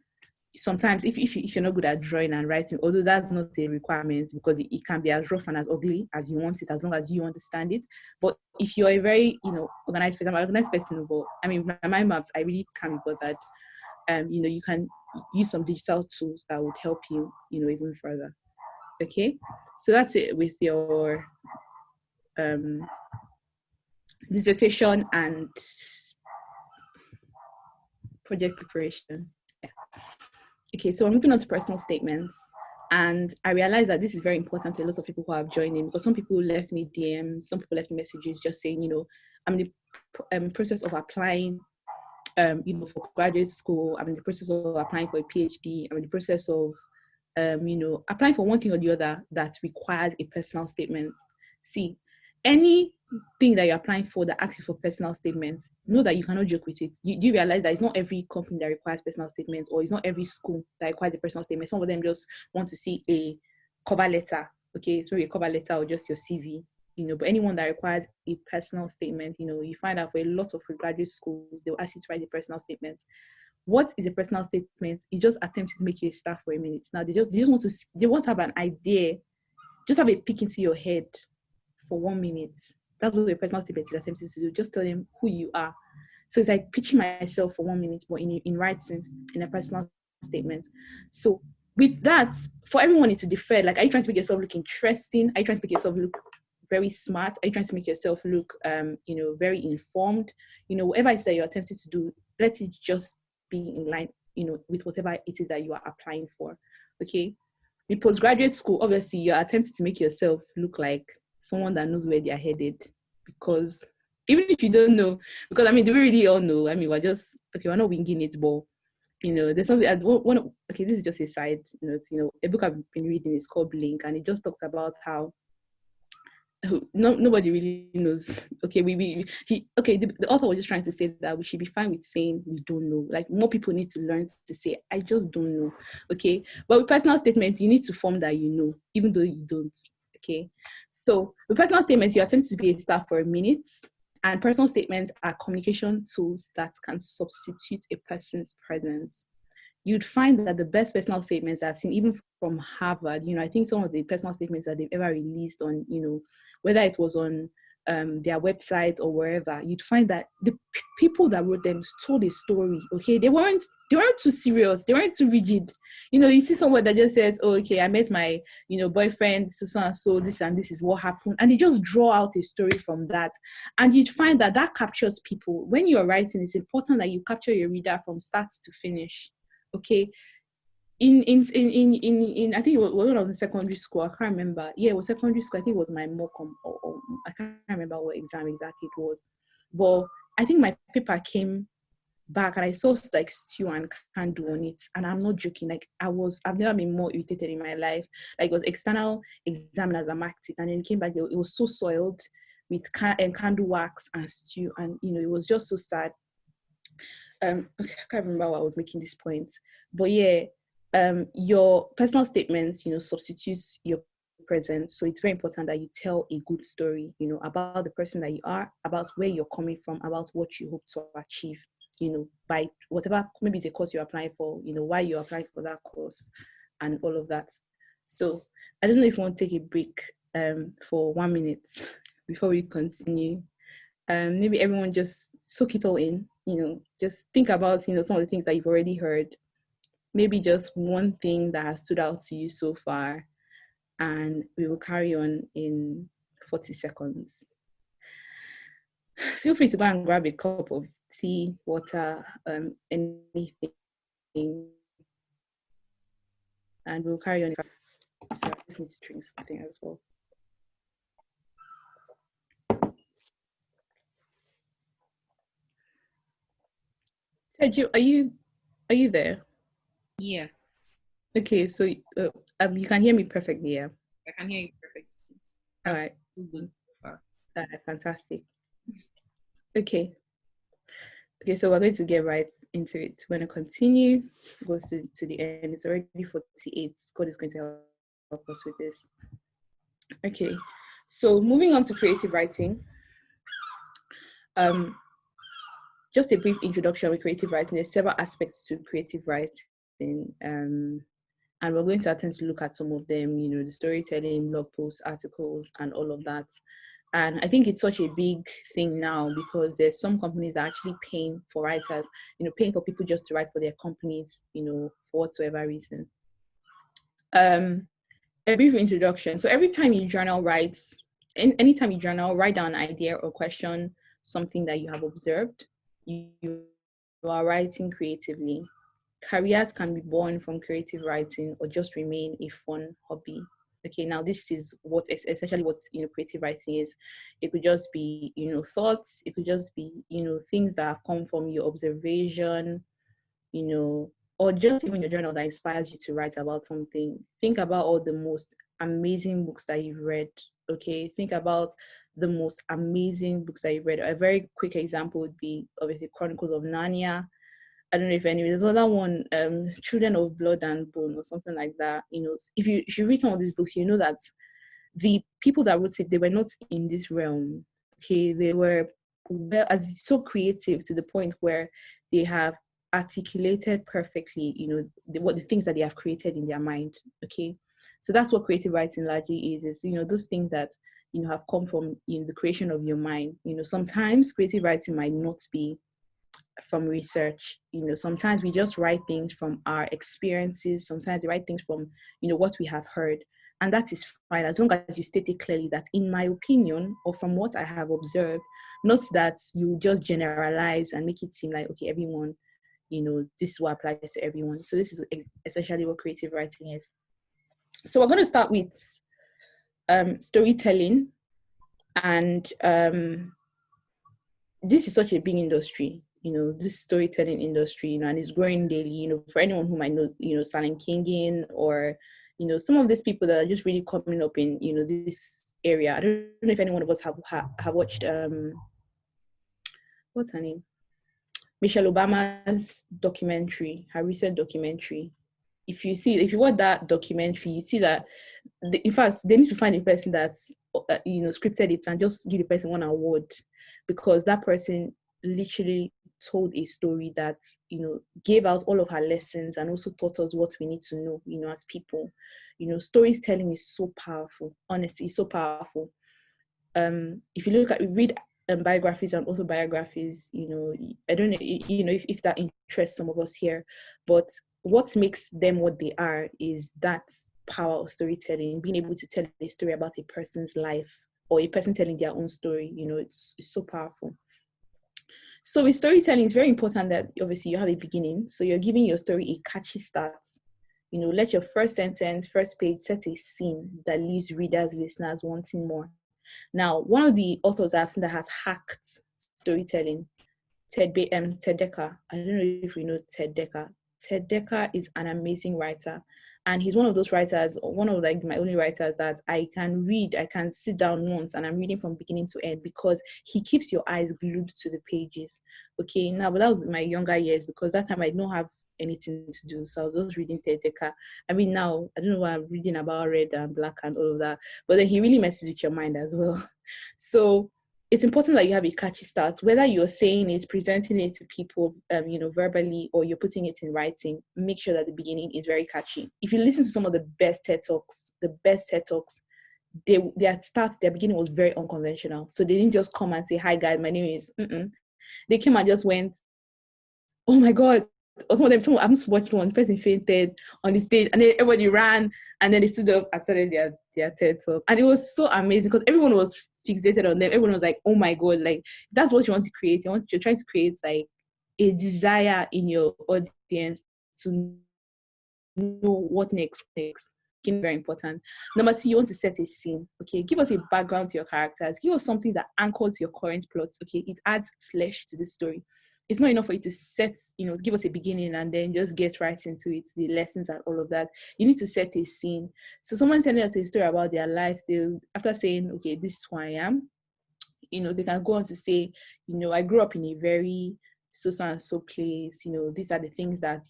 sometimes if you're not good at drawing and writing, although that's not a requirement, because it can be as rough and as ugly as you want it, as long as you understand it. But if you're a very, organized person, I'm an organized person, but I mean, my mind maps, I really can't be bothered. You can use some digital tools that would help you, even further. Okay, so that's it with your dissertation and project preparation. Yeah. Okay, so I'm moving on to personal statements, and I realized that this is very important to a lot of people who have joined in, because some people left me DMs, some people left me messages just saying, I'm in the process of applying for graduate school. I'm in the process of applying for a PhD. I'm in the process of, applying for one thing or the other that requires a personal statement. See, anything that you're applying for that asks you for personal statements, know that you cannot joke with it. Do you realize that it's not every company that requires personal statements, or it's not every school that requires a personal statement? Some of them just want to see a cover letter. Okay, so a cover letter or just your CV. But anyone that requires a personal statement, you find out for a lot of graduate schools, they'll ask you to write a personal statement. What is a personal statement? It's just attempting to make you a star for a minute. Now they want to have an idea, just have a peek into your head for 1 minute. That's what a personal statement is attempting to do. Just tell them who you are. So it's like pitching myself for 1 minute, but in writing, in a personal statement. So with that, for everyone it's differ. Like, are you trying to make yourself look interesting? Are you trying to make yourself look very smart? Are you trying to make yourself look very informed? Whatever it is that you're attempting to do, let it just be in line with whatever it is that you are applying for. Okay, with postgraduate school, obviously you're attempting to make yourself look like someone that knows where they're headed, because even if you don't know, because do we really all know? We're not winging it, but There's something I want. Okay, this is just a side note. A book I've been reading is called Blink, and it just talks about how nobody really knows. Okay, the author was just trying to say that we should be fine with saying we don't know. Like, more people need to learn to say I just don't know. Okay, but with personal statements, you need to form that even though you don't. Okay, so with personal statements, you attempt to be a star for a minute, and personal statements are communication tools that can substitute a person's presence. You'd find that the best personal statements I've seen, even from Harvard, I think some of the personal statements that they've ever released on, whether it was on their website or wherever, you'd find that the people that wrote them told a story. Okay, they weren't too serious, they weren't too rigid. You see someone that just says, oh, okay, I met my boyfriend, so and so, this and this is what happened, and they just draw out a story from that. And you'd find that captures people. When you're writing, it's important that you capture your reader from start to finish. Okay, in I think it was when I was in secondary school. I can't remember. Yeah, it was secondary school. I think it was my MOCOM, or I can't remember what exam exactly it was. But I think my paper came back and I saw like stew and candle on it, and I'm not joking. Like, I've never been more irritated in my life. Like, it was external examiners that marked it, and then it came back. It was so soiled with candle wax and stew, and it was just so sad. I can't remember why I was making this point, but yeah, your personal statements, substitutes your present. So it's very important that you tell a good story, about the person that you are, about where you're coming from, about what you hope to achieve, by whatever, maybe it's a course you're applying for, why you're applying for that course, and all of that. So I don't know if you want to take a break for 1 minute before we continue. Maybe everyone just soak it all in, just think about, some of the things that you've already heard. Maybe just one thing that has stood out to you so far, and we will carry on in 40 seconds. Feel free to go and grab a cup of tea, water, anything, and we'll carry on. So I just need to drink something as well. Sergio, are you there? Yes. Okay, so you can hear me perfectly, yeah? I can hear you perfectly. All right. Fantastic. Okay, so we're going to get right into it. We're going to continue, go to the end. It's already 48. God is going to help us with this. Okay, so moving on to creative writing. Just a brief introduction with creative writing. There's several aspects to creative writing, and we're going to attempt to look at some of them, the storytelling, blog posts, articles, and all of that. And I think it's such a big thing now because there's some companies that are actually paying for writers, paying for people just to write for their companies, for whatsoever reason. A brief introduction. So every time you journal, anytime you journal, write down an idea or question, something that you have observed, you are writing creatively. Careers can be born from creative writing or just remain a fun hobby. Okay, now this is essentially what creative writing is. It could just be thoughts. It could just be things that have come from your observation, or just even your journal that inspires you to write about something. Think about all the most amazing books that you've read. Okay, think about the most amazing books that you've read. A very quick example would be obviously Chronicles of Narnia. I don't know if there's another one, Children of Blood and Bone or something like that. If you read some of these books, you know that the people that wrote it, they were not in this realm. Okay, they were so creative to the point where they have articulated perfectly, the things that they have created in their mind. Okay, so that's what creative writing largely is those things that have come from the creation of your mind. Sometimes creative writing might not be from research. Sometimes we just write things from our experiences. Sometimes we write things from what we have heard, and that is fine as long as you state it clearly that in my opinion or from what I have observed, not that you just generalize and make it seem like okay, everyone, this is what applies to everyone. So this is essentially what creative writing is. So we're going to start with storytelling, and this is such a big industry. this storytelling industry, and it's growing daily. For anyone who might know, Silent Kingin, or some of these people that are just really coming up in this area. I don't know if any one of us have watched what's her name, Michelle Obama's documentary, her recent documentary. If you watch that documentary, you see that in fact they need to find a person that scripted it and just give the person one award, because that person literally told a story that gave us all of her lessons and also taught us what we need to know as people. Storytelling is so powerful. Honestly, it's so powerful. If you read biographies and autobiographies, I don't know, if that interests some of us here, but what makes them what they are is that power of storytelling, being able to tell a story about a person's life, or a person telling their own story. It's so powerful. So with storytelling, it's very important that obviously you have a beginning. So you're giving your story a catchy start. Let your first sentence, first page set a scene that leaves readers, listeners wanting more. Now, one of the authors I've seen that has hacked storytelling, Ted Dekker. I don't know if you know Ted Dekker. Ted Dekker is an amazing writer. And he's one of those writers, one of my only writers that I can sit down once and I'm reading from beginning to end, because he keeps your eyes glued to the pages. Okay, now, but that was my younger years, because that time I didn't have anything to do. So I was just reading Ted Dekker. I mean, now, I don't know what I'm reading about, red and black and all of that, but then he really messes with your mind as well. So it's important that you have a catchy start, whether you're saying it, presenting it to people, verbally, or you're putting it in writing. Make sure that the beginning is very catchy. If you listen to some of the best TED Talks, their beginning was very unconventional. So they didn't just come and say, "Hi guys, my name is." They came and just went, "Oh my God." Or some of them, I'm just watching one person fainted on the stage, and then everybody ran, and then they stood up and started their TED Talk. And it was so amazing because everyone was fixated on them. Everyone was like, "Oh my God," like that's what you want to create. You're trying to create like a desire in your audience to know what next. Very important. Number 2, you want to set a scene. Okay, give us a background to your characters. Give us something that anchors your current plots. Okay, it adds flesh to the story. It's not enough for you to give us a beginning and then just get right into it, the lessons and all of that. You need to set a scene. So someone telling us a story about their life, after saying, "Okay, this is who I am," they can go on to say, "I grew up in a very so and so place. These are the things that,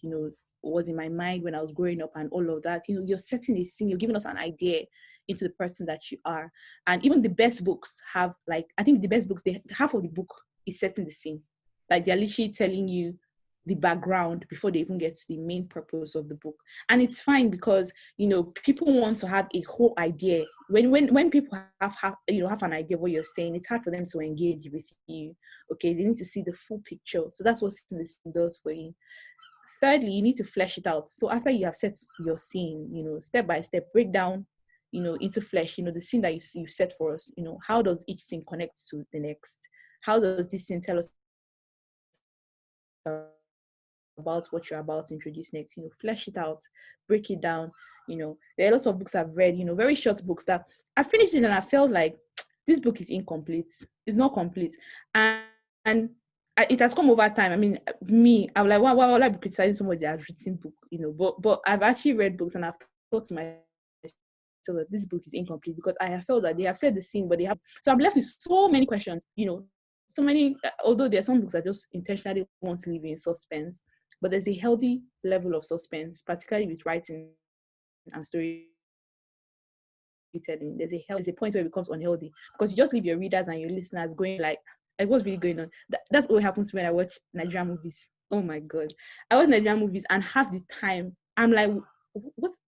was in my mind when I was growing up," and all of that. You're setting a scene, you're giving us an idea into the person that you are. And even the best books have, I think the best books, half of the book is setting the scene. Like they're literally telling you the background before they even get to the main purpose of the book. And it's fine because, people want to have a whole idea. When people have an idea of what you're saying, it's hard for them to engage with you. Okay, they need to see the full picture. So that's what this does for you. Thirdly, you need to flesh it out. So after you have set your scene, step by step, break down, into flesh, the scene that you set for us, how does each scene connect to the next? How does this scene tell us about what you're about to introduce next? Flesh it out, break it down. There are lots of books I've read, very short books that I finished it and I felt like this book is incomplete. It's not complete. And it has come over time. I mean, I'm like, why would I be criticizing somebody that has written book, but I've actually read books and I've thought to myself that this book is incomplete because I have felt that they have said the scene, but they have. So I'm left with so many questions, so many, although there are some books that just intentionally want to leave you in suspense, but there's a healthy level of suspense, particularly with writing and storytelling. There's a point where it becomes unhealthy because you just leave your readers and your listeners going like what's really going on? That's what happens when I watch Nigerian movies. Oh my God. I watch Nigerian movies and half the time I'm like,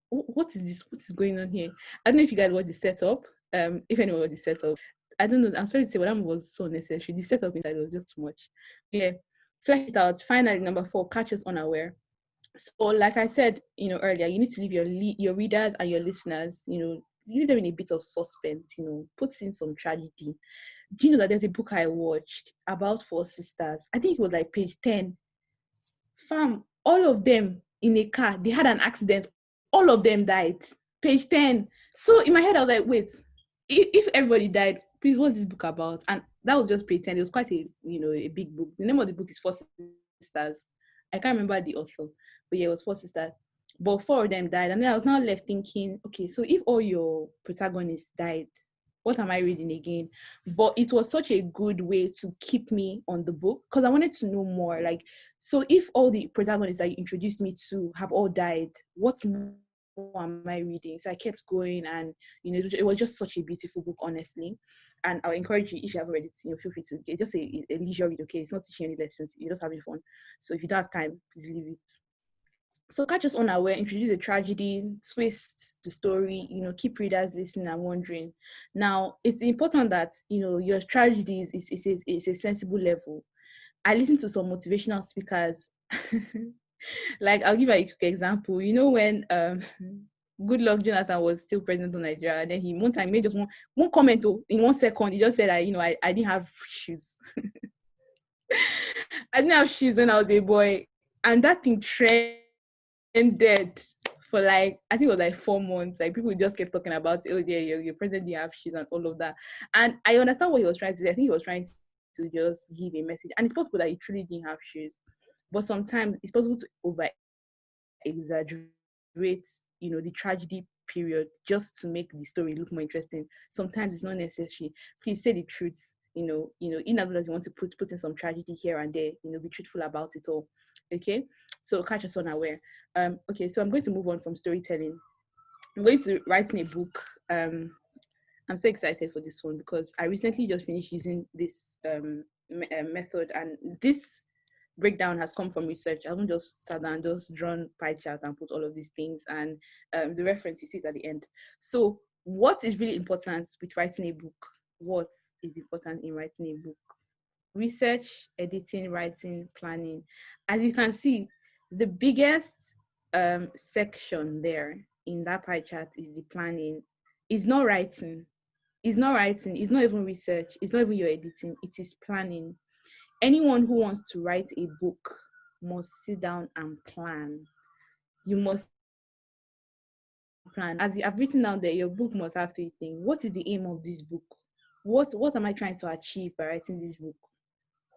what is this? What is going on here? I don't know if you guys watch the setup. If anyone watched the setup. I don't know. I'm sorry to say, but that was so necessary. The setup inside was just too much. Yeah. Flesh it out. Finally, number 4, catch us unaware. So, like I said, earlier, you need to leave your readers and your listeners, leave them in a bit of suspense. Put in some tragedy. Do you know that there's a book I watched about 4 sisters? I think it was like page 10. Fam, all of them in a car. They had an accident. All of them died. Page 10. So in my head, I was like, wait, if everybody died, please, what's this book about? And that was just pretend. It was quite a, a big book. The name of the book is Four Sisters. I can't remember the author, but yeah, it was Four Sisters. But four of them died, and then I was now left thinking, okay, so if all your protagonists died, what am I reading again? But it was such a good way to keep me on the book because I wanted to know more. Like, so if all the protagonists that you introduced me to have all died, what more am I reading? So I kept going, and it was just such a beautiful book, honestly. And I'll encourage you, if you haven't read it, feel free to. It's just a leisure read, okay? It's not teaching any lessons. You're just having fun. So if you don't have time, please leave it. So catch us unaware, introduce a tragedy, twist the story, keep readers listening and wondering. Now, it's important that, your tragedy is a sensible level. I listen to some motivational speakers. Like, I'll give you a quick example. When Good Luck Jonathan was still president of Nigeria, and then he one time made just one comment in 1 second. He just said that, I didn't have shoes. I didn't have shoes when I was a boy. And that thing trended for like, I think it was like 4 months. Like, people just kept talking about, oh yeah, your president didn't have shoes and all of that. And I understand what he was trying to do. I think he was trying to just give a message. And it's possible that he truly didn't have shoes. But sometimes it's possible to over exaggerate, the tragedy period just to make the story look more interesting. Sometimes it's not necessary. Please say the truth. In other words, you want to put in some tragedy here and there. Be truthful about it all. Okay. So catch us unaware. Okay. So I'm going to move on from storytelling. I'm going to write in a book. I'm so excited for this one because I recently just finished using this method, and this breakdown has come from research. I haven't just sat down, just drawn pie chart and put all of these things, and the reference you see it at the end. So what is really important with writing a book? What is important in writing a book? Research, editing, writing, planning. As you can see, the biggest section there in that pie chart is the planning. It's not writing. It's not writing. It's not even research. It's not even your editing. It is planning. Anyone who wants to write a book must sit down and plan. You must plan. As you have written down there, your book must have three things. What is the aim of this book? What am I trying to achieve by writing this book?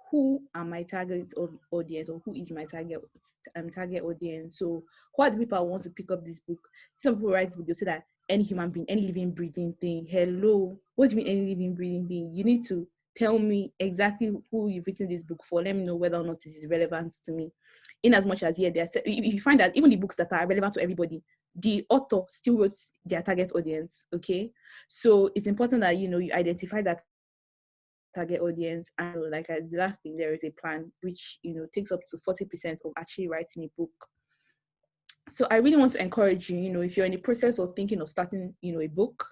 Who are my target audience, or who is my target audience? So who are the people I want to pick up this book? Some people write book, they say that any human being, any living breathing thing. Hello, what do you mean any living breathing thing? You need to tell me exactly who you've written this book for. Let me know whether or not it is relevant to me. In as much as, yeah, if you find that even the books that are relevant to everybody, the author still wrote their target audience. Okay, so it's important that you identify that target audience, and like the last thing, there is a plan which takes up to 40% of actually writing a book. So I really want to encourage you, if you're in the process of thinking of starting a book,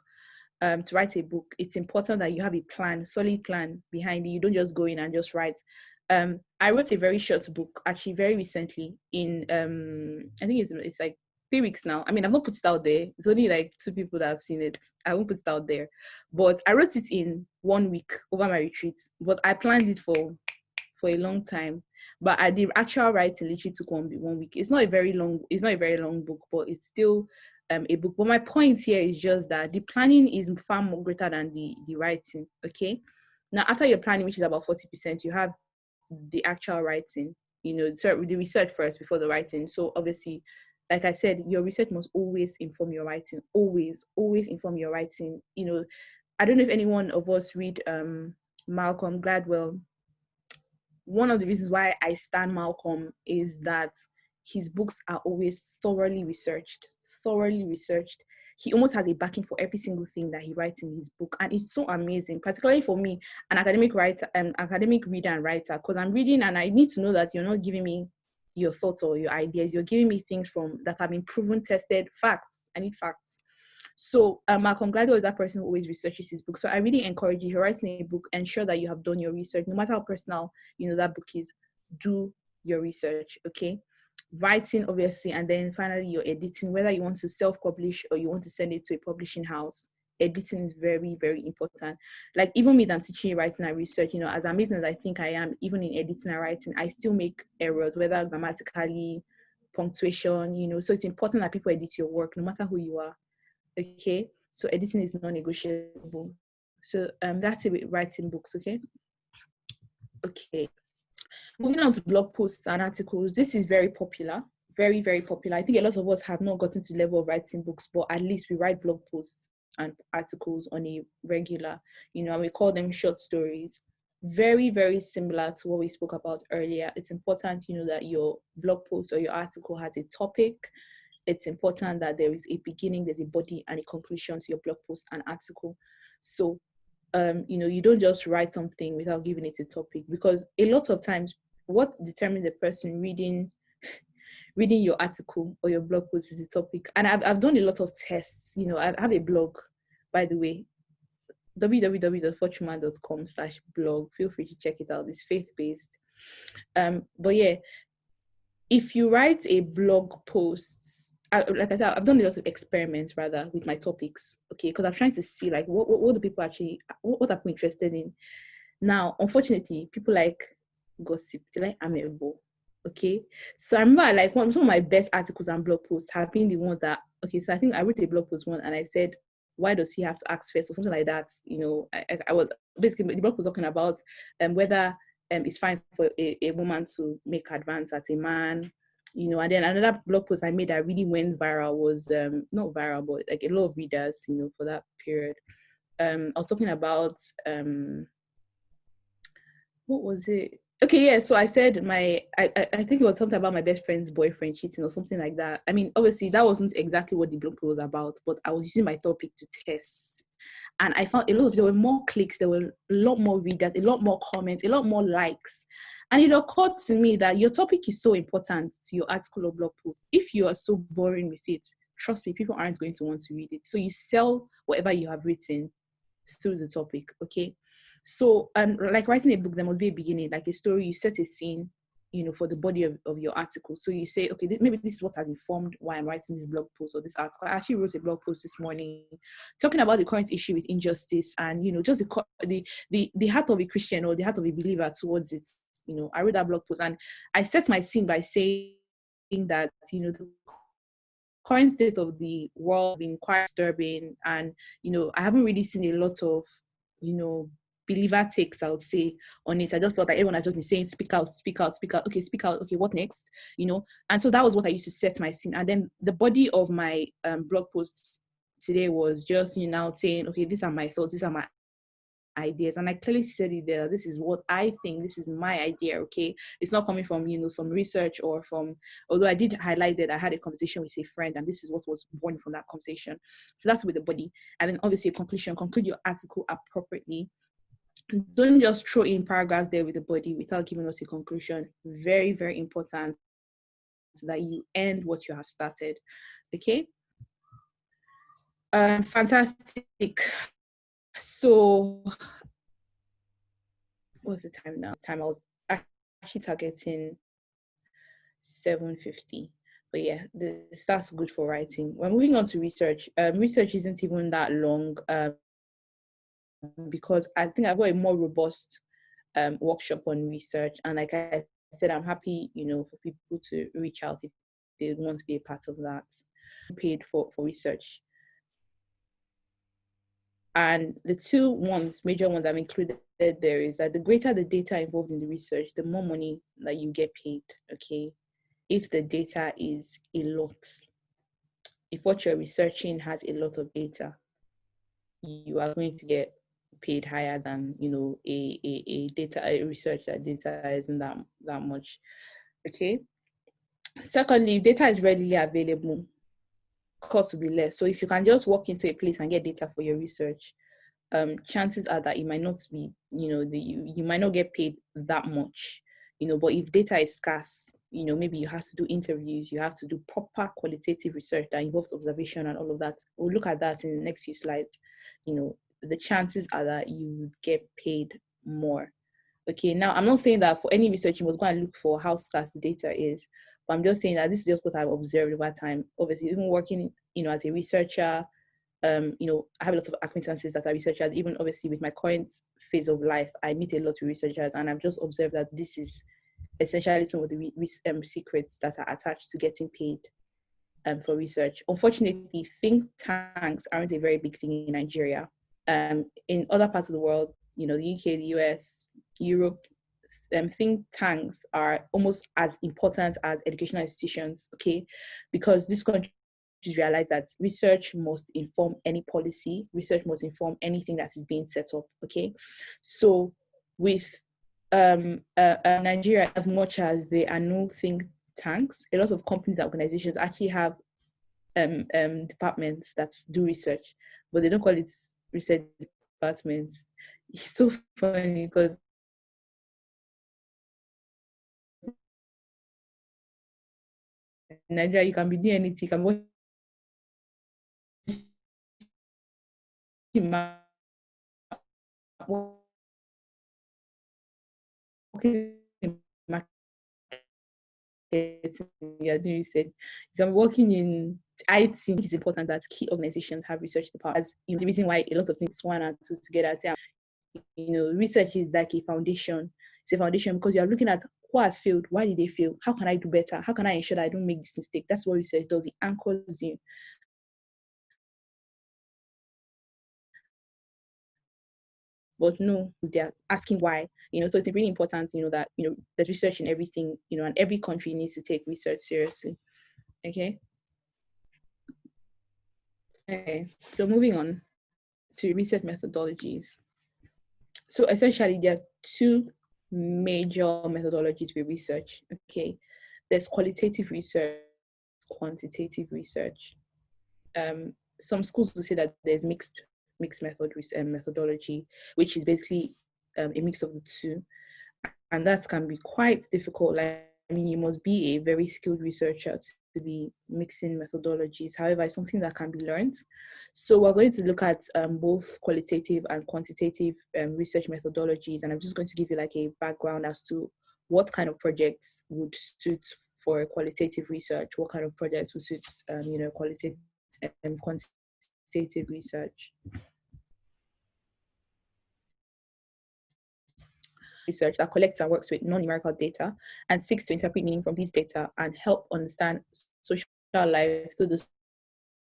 to write a book, it's important that you have a plan, solid plan behind it. You don't just go in and just write. I wrote a very short book actually very recently in I think it's like 3 weeks now. I mean, I've not put it out there. It's only like 2 people that have seen it. I won't put it out there. But I wrote it in 1 week over my retreat. But I planned it for a long time. But the actual writing literally took 1 week. It's not a very long book, but it's still a book. But my point here is just that the planning is far more greater than the writing. Okay. Now, after your planning, which is about 40%, you have the actual writing. So the research first before the writing. So obviously, like I said, your research must always inform your writing. Always inform your writing. I don't know if any one of us read Malcolm Gladwell. One of the reasons why I stand Malcolm is that his books are always thoroughly researched. He almost has a backing for every single thing that he writes in his book, and it's so amazing, particularly for me, an academic reader and writer, because I'm reading and I need to know that you're not giving me your thoughts or your ideas. You're giving me things that have been proven, tested, facts. I need facts. So Malcolm Gladwell is that person who always researches his book. So I really encourage you, if you're writing a book, ensure that you have done your research. No matter how personal that book is, do your research. Okay, writing obviously, and then finally your editing. Whether you want to self-publish or you want to send it to a publishing house, editing is very, very important. Like even me, that I'm teaching writing and research. As amazing as I think I am, even in editing and writing, I still make errors, whether grammatically, punctuation. So it's important that people edit your work, no matter who you are. Okay, so editing is non-negotiable. So that's it with writing books. Okay. Okay. Moving on to blog posts and articles, this is very popular, very, very popular. I think a lot of us have not gotten to the level of writing books, but at least we write blog posts and articles on a regular, and we call them short stories. Very, very similar to what we spoke about earlier. It's important, that your blog post or your article has a topic. It's important that there is a beginning, there's a body, and a conclusion to your blog post and article. So you don't just write something without giving it a topic, because a lot of times what determines the person reading your article or your blog post is the topic. And I've done a lot of tests. I have a blog, by the way, www.fortuneman.com/blog. Feel free to check it out. It's faith-based. But yeah, if you write a blog post, like I said, I've done a lot of experiments rather with my topics, okay, because I'm trying to see like what do people actually, what are people interested in. Now, unfortunately, people like gossip, they like amebo, okay. So I remember like some of my best articles and blog posts have been the ones that, okay, so I think I wrote a blog post one and I said, why does he have to ask first, or something like that. I was basically, the blog was talking about whether it's fine for a woman to make advance at a man, and then another blog post I made that really went viral was not viral, but like a lot of readers, for that period. I was talking about what was it? Okay, yeah. So I said I think it was something about my best friend's boyfriend cheating or something like that. I mean, obviously that wasn't exactly what the blog post was about, but I was using my topic to test. And I found there were more clicks, there were a lot more readers, a lot more comments, a lot more likes. And it occurred to me that your topic is so important to your article or blog post. If you are so boring with it, trust me, people aren't going to want to read it. So you sell whatever you have written through the topic, okay? So like writing a book, there must be a beginning, like a story. You set a scene, for the body of your article. So you say, okay, maybe this is what has informed why I'm writing this blog post or this article. I actually wrote a blog post this morning talking about the current issue with injustice and, just the heart of a Christian or the heart of a believer towards it. I wrote that blog post and I set my scene by saying that, the current state of the world being quite disturbing, and I haven't really seen a lot of believer takes, I would say, on it. I just felt like everyone had just been saying speak out, speak out, speak out, okay, speak out, okay, what next, and so that was what I used to set my scene. And then the body of my blog post today was just now saying, okay, these are my thoughts, these are my ideas, and I clearly said it there. This is what I think, this is my idea, okay? It's not coming from some research or from, although I did highlight that I had a conversation with a friend and this is what was born from that conversation. So that's with the body. And then obviously conclude your article appropriately. Don't just throw in paragraphs there with the body without giving us a conclusion. Very, very important that you end what you have started, okay? Fantastic. So what's the time now? I was actually targeting 7:50, but yeah, that's good for writing. We're moving on to research. Research isn't even that long because I think I've got a more robust workshop on research, and like I said, I'm happy for people to reach out if they want to be a part of that. Paid for research. And the two major ones I've included there is that the greater the data involved in the research, the more money that you get paid, okay? If the data is a lot, if what you're researching has a lot of data, you are going to get paid higher than, a research that data isn't that much, okay? Secondly, if data is readily available, cost will be less. So if you can just walk into a place and get data for your research, chances are that it might not be, you might not get paid that much, but if data is scarce, maybe you have to do interviews, you have to do proper qualitative research that involves observation and all of that. We'll look at that in the next few slides. The chances are that you would get paid more. Okay, now I'm not saying that for any research you must go and look for how scarce the data is, but I'm just saying that this is just what I've observed over time. Obviously, even working, as a researcher, I have a lot of acquaintances that are researchers. Even obviously with my current phase of life, I meet a lot of researchers, and I've just observed that this is essentially some of the secrets that are attached to getting paid for research. Unfortunately, think tanks aren't a very big thing in Nigeria. In other parts of the world, the UK, the US, Europe, think tanks are almost as important as educational institutions, okay? Because this country realize that research must inform any policy, research must inform anything that is being set up, okay? So with Nigeria, as much as there are no think tanks, a lot of companies and organizations actually have departments that do research, but they don't call it research departments. It's so funny because in Nigeria, you can be doing anything. You can be working in marketing, you're doing research. You can be working in IT. It's important that key organizations have research departments. The reason why a lot of things one and two together. Research is like a foundation. It's a foundation because you are looking at who has failed, why did they fail, how can I do better, how can I ensure that I don't make this mistake. That's what research does. It anchors you. But no, they're asking why. So it's really important, that there's research in everything, and every country needs to take research seriously. Okay. So moving on to research methodologies. So essentially there are two major methodologies with research. Okay. There's qualitative research, quantitative research. Some schools will say that there's mixed methodology, which is basically a mix of the two, and that can be quite difficult. You must be a very skilled researcher to be mixing methodologies. However, it's something that can be learned. So we're going to look at both qualitative and quantitative research methodologies, and I'm just going to give you like a background as to what kind of projects would suit for qualitative research, what kind of projects would suit qualitative quantitative research. Research that collects and works with non-numerical data and seeks to interpret meaning from these data and help understand social life through the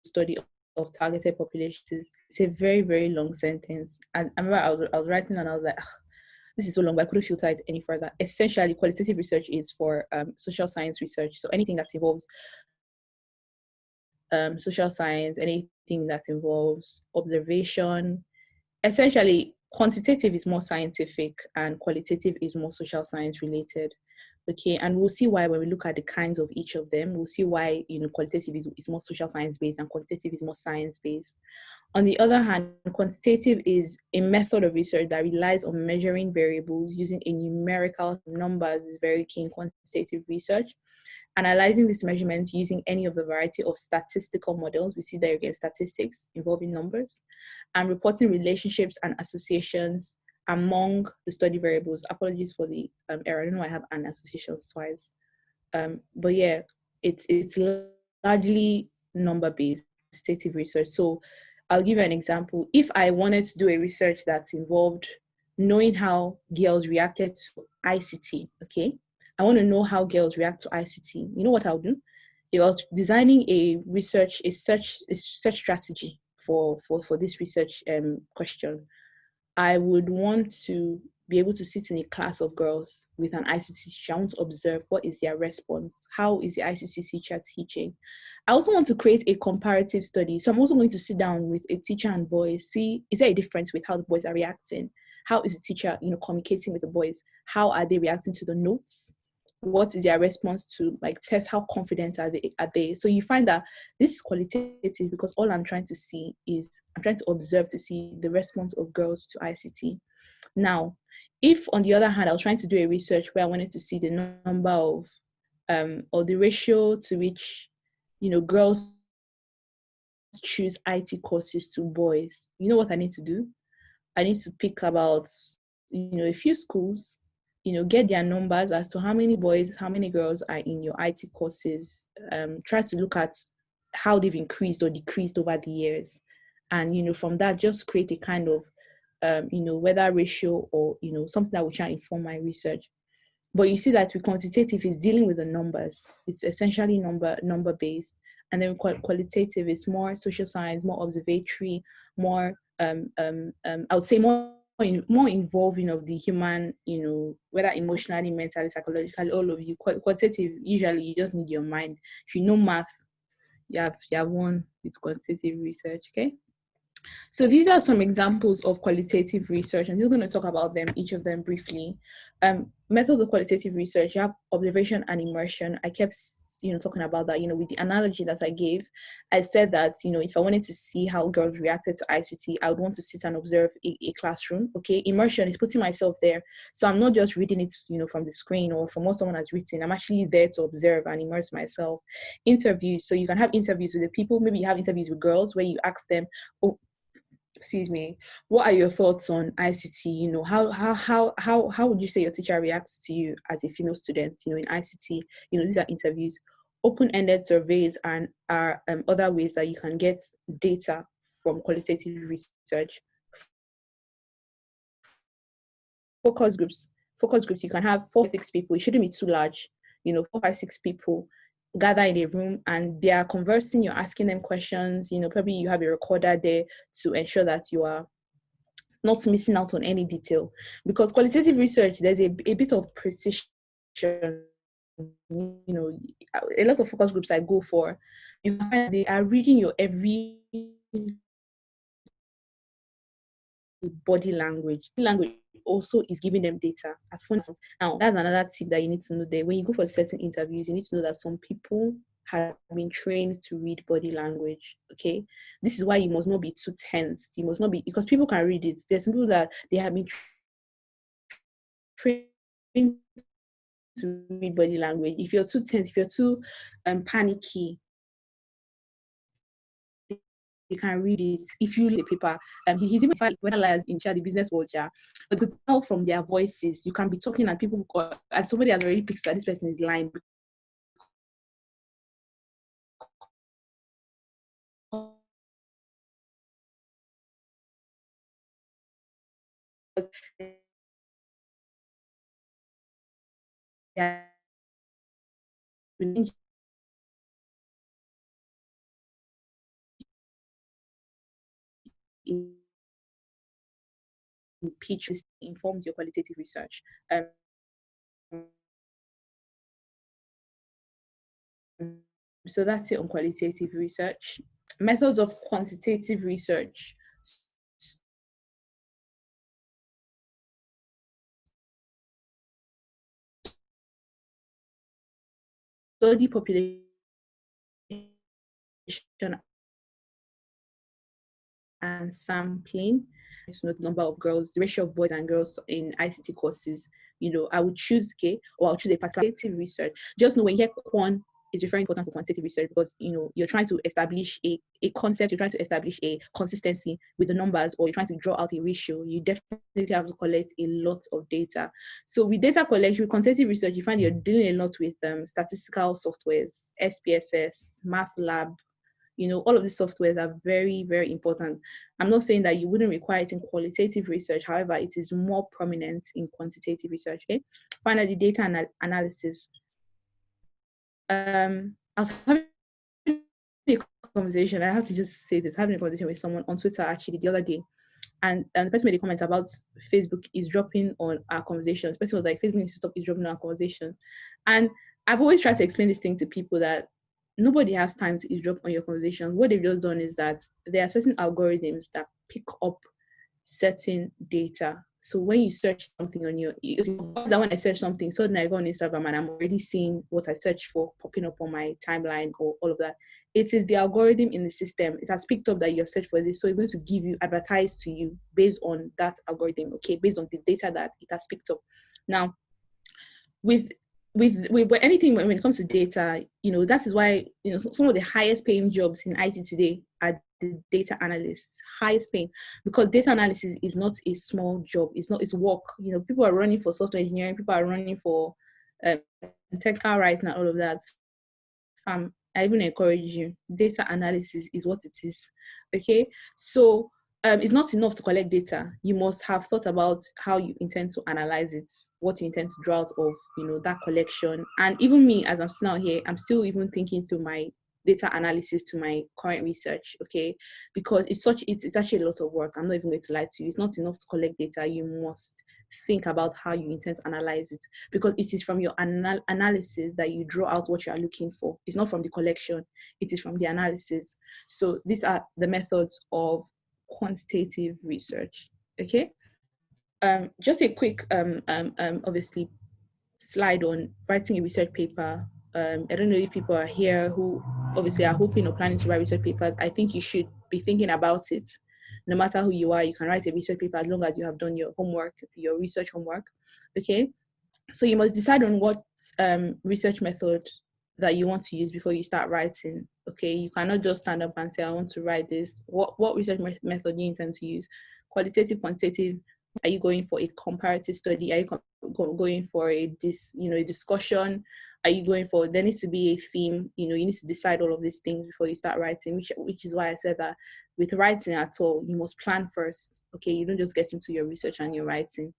study of targeted populations. It's a very, very long sentence. And I remember I was writing and I was like, this is so long, but I couldn't filter it any further. Essentially, qualitative research is for social science research. So anything that involves social science, anything that involves observation. Essentially, quantitative is more scientific and qualitative is more social science related. Okay, and we'll see why when we look at the kinds of each of them. We'll see why qualitative is more social science based and quantitative is more science based. On the other hand, quantitative is a method of research that relies on measuring variables using a numerical numbers is very key in quantitative research. Analyzing these measurements using any of the variety of statistical models, we see there again statistics involving numbers, and reporting relationships and associations among the study variables. Apologies for the error. I don't know why I have an associations twice. But yeah, it's largely number-based quantitative research. So I'll give you an example. If I wanted to do a research that involved knowing how girls reacted to ICT, okay? I want to know how girls react to ICT. You know what I'll do? If I was designing a search strategy for this research question, I would want to be able to sit in a class of girls with an ICT teacher. I want to observe what is their response. How is the ICT teacher teaching? I also want to create a comparative study. So I'm also going to sit down with a teacher and boys, see, is there a difference with how the boys are reacting? How is the teacher, communicating with the boys? How are they reacting to the notes? What is their response to test how confident are they? So you find that this is qualitative because all I'm trying to see is I'm trying to observe to see the response of girls to ICT. Now, if on the other hand I was trying to do a research where I wanted to see the number of or the ratio to which girls choose IT courses to boys, you know what I need to do? I need to pick about a few schools, get their numbers as to how many boys, how many girls are in your IT courses. Try to look at how they've increased or decreased over the years. And, from that, just create a kind of, whether ratio or, something that will try to inform my research. But you see that with quantitative, is dealing with the numbers. It's essentially number based. And then qualitative is more social science, more observatory, more, I would say more more involving of the human, whether emotionally, mentally, psychologically, all of you. Quantitative, usually you just need your mind. If you know math, you have won with quantitative research. Okay. So these are some examples of qualitative research. I'm just going to talk about them, each of them briefly. Methods of qualitative research, you have observation and immersion. I kept talking about that, with the analogy that I gave. I said that, if I wanted to see how girls reacted to ICT, I would want to sit and observe a classroom. Okay. Immersion is putting myself there. So I'm not just reading it, from the screen or from what someone has written. I'm actually there to observe and immerse myself. Interviews. So you can have interviews with the people. Maybe you have interviews with girls where you ask them, oh, excuse me, what are your thoughts on ICT? How would you say your teacher reacts to you as a female student, in ICT? These are interviews. Open-ended surveys and are other ways that you can get data from qualitative research. Focus groups. You can have 4-6 people. It shouldn't be too large. 4-5-6 people gather in a room and they are conversing. You're asking them questions. Probably you have a recorder there to ensure that you are not missing out on any detail. Because qualitative research, there's a bit of precision. A lot of focus groups I go for, you can find they are reading your every body language. Language also is giving them data as fun as now. That's another tip that you need to know there. When you go for certain interviews, you need to know that some people have been trained to read body language. Okay, this is why you must not be too tense. You must not be, because people can read it. There's some people that they have been trained to read body language. If you're too tense, if you're too panicky, you can read it. If you read the paper, he's even whether liars in the business world, yeah. But you could tell from their voices, you can be talking and people and somebody has already picked that this person is lying. Yeah. Pitch informs your qualitative research. So that's it on qualitative research. Methods of quantitative research. Study population and sampling. To know the number of girls, the ratio of boys and girls in ICT courses. I would choose or I'll choose a quantitative research. Just know when you hear quant, it's very important for quantitative research because you're trying to establish a concept, you're trying to establish a consistency with the numbers, or you're trying to draw out a ratio. You definitely have to collect a lot of data. So with data collection, with quantitative research, you find you're dealing a lot with statistical softwares, SPSS, MATLAB. All of these softwares are very, very important. I'm not saying that you wouldn't require it in qualitative research. However, it is more prominent in quantitative research. Okay. Finally, data analysis. I was having a conversation. I have to just say this. Having a conversation with someone on Twitter actually the other day, and the person made a comment about Facebook is dropping on our conversations. The person was like, Facebook needs to stop dropping on our conversation. And I've always tried to explain this thing to people that nobody has time to eavesdrop on your conversations. What they've just done is that there are certain algorithms that pick up certain data. So when you search something on that when I search something, suddenly I go on Instagram and I'm already seeing what I searched for popping up on my timeline or all of that. It is the algorithm in the system. It has picked up that you've searched for this. So it's going to give you, advertise to you based on that algorithm, okay, based on the data that it has picked up. Now, with anything when it comes to data, that is why some of the highest paying jobs in IT today are the data analysts, highest paying, because data analysis is not a small job. It's work. People are running for software engineering, people are running for technical writing and all of that. I even encourage you, data analysis is what it is. Okay, so it's not enough to collect data. You must have thought about how you intend to analyze it, what you intend to draw out of that collection. And even me, as I'm still out here, I'm still even thinking through my data analysis to my current research, okay? Because it's actually a lot of work. I'm not even going to lie to you. It's not enough to collect data. You must think about how you intend to analyze it, because it is from your analysis that you draw out what you are looking for. It's not from the collection, it is from the analysis. So these are the methods of quantitative research, okay? Just a quick obviously slide on writing a research paper. I don't know if people are here who obviously are hoping or planning to write research papers. I think you should be thinking about it. No matter who you are, you can write a research paper as long as you have done your homework, your research homework. Okay. So you must decide on what research method that you want to use before you start writing. Okay. You cannot just stand up and say, I want to write this. What research method do you intend to use? Qualitative, quantitative? Are you going for a comparative study? Are you going for a discussion? Are you going for, there needs to be a theme? You need to decide all of these things before you start writing, which is why I said that with writing at all, you must plan first. Okay, you don't just get into your research and your writing.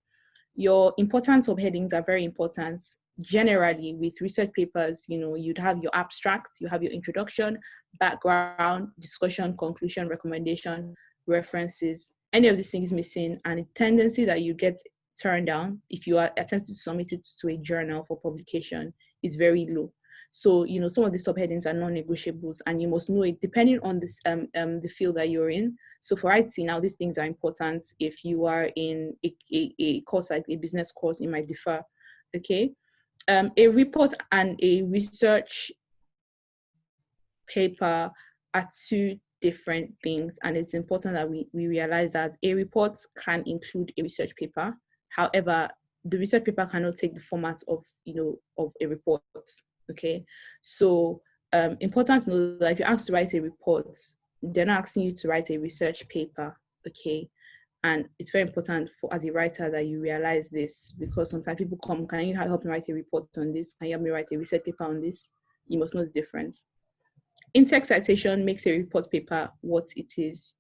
Your important subheadings are very important. Generally, with research papers, you'd have your abstract, you have your introduction, background, discussion, conclusion, recommendation, references. Any of these things missing, and a tendency that you get turned down if you are attempting to submit it to a journal for publication is very low. So, some of the subheadings are non-negotiables, and you must know it depending on this the field that you're in. So for IT now, these things are important. If you are in a course like a business course, it might differ. Okay. A report and a research paper are two different things, and it's important that we realize that a report can include a research paper. However, the research paper cannot take the format of a report. Okay, so important to know that if you're asked to write a report, they're not asking you to write a research paper. Okay, and it's very important for as a writer that you realize this, because sometimes people come, can you help me write a report on this? Can you help me write a research paper on this? You must know the difference. In-text citation makes a report paper what it is.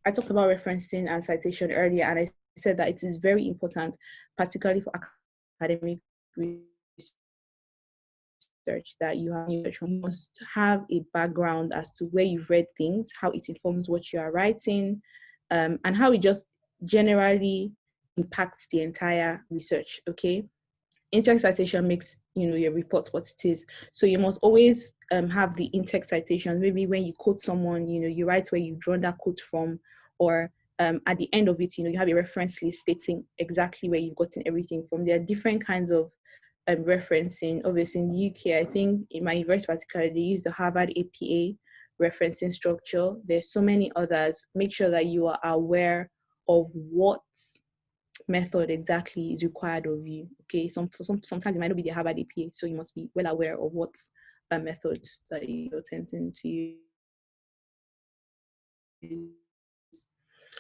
I talked about referencing and citation earlier, and I said that it is very important, particularly for academic research, that you must have a background as to where you've read things, how it informs what you are writing, and how it just generally impacts the entire research. Okay. In-text citation makes your report what it is. So you must always have the in-text citation. Maybe when you quote someone, you write where you've drawn that quote from, or at the end of it, you have a reference list stating exactly where you've gotten everything from. There are different kinds of referencing. Obviously, in the UK, I think in my university particularly, they use the Harvard APA referencing structure. There's so many others. Make sure that you are aware of what method exactly is required of you. Okay, sometimes it might not be the Harvard APA, so you must be well aware of what method that you're attempting to use.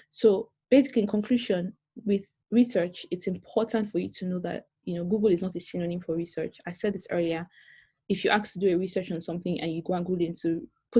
So basically, in conclusion, with research, it's important for you to know that Google is not a synonym for research. I said this earlier. If you ask to do a research on something and you go and put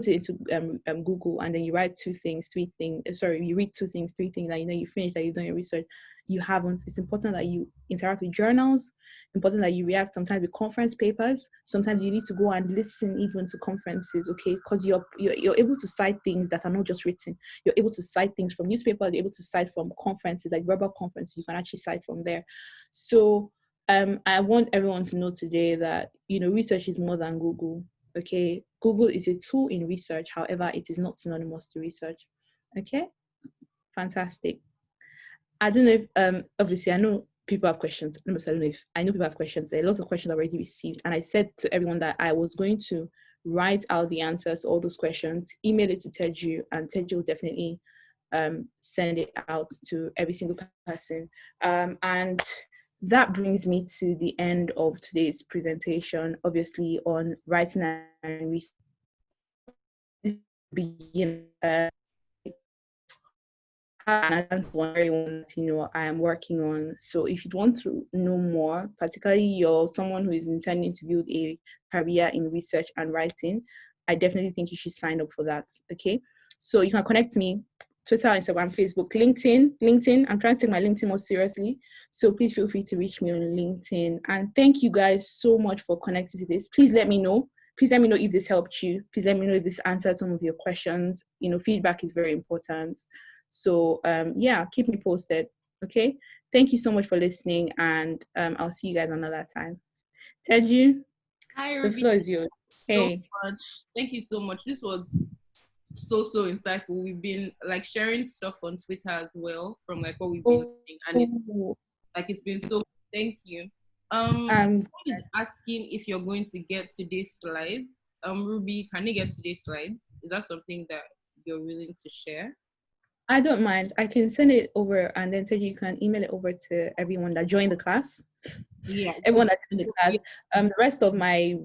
it into Google, and then you write you read 2 things, 3 things, that you finish, that you've done your research, you haven't. It's important that you interact with journals, important that you react sometimes with conference papers. Sometimes you need to go and listen even to conferences, okay? Because you're able to cite things that are not just written. You're able to cite things from newspapers, you're able to cite from conferences, like verbal conferences, you can actually cite from there. So I want everyone to know today that, research is more than Google, okay? Google is a tool in research. However, it is not synonymous to research, okay? Fantastic. I don't know if, obviously, I know people have questions. I know people have questions. There are lots of questions already received. And I said to everyone that I was going to write out the answers to all those questions, email it to Teju, and Teju will definitely send it out to every single person. And that brings me to the end of today's presentation, obviously on writing and research. I am working on. So if you want to know more, particularly you're someone who is intending to build a career in research and writing, I definitely think you should sign up for that. Okay, so you can connect me Twitter, Instagram, Facebook, LinkedIn. I'm trying to take my LinkedIn more seriously. So please feel free to reach me on LinkedIn. And thank you guys so much for connecting to this. Please let me know. please let me know if this helped you. Please let me know if this answered some of your questions. Feedback is very important. So yeah, keep me posted. Okay. Thank you so much for listening, and I'll see you guys another time. Teju, Hi, the Rubie. floor is yours. So Hey. much. Thank you so much. This was so insightful. We've been like sharing stuff on Twitter as well from like what we've been doing, and it's been so. Thank you. Is asking if you're going to get today's slides. Rubie, can you get today's slides? Is that something that you're willing to share? I don't mind. I can send it over, and then Teju, you can email it over to everyone that joined the class. Yeah. Everyone that joined the class. The rest of my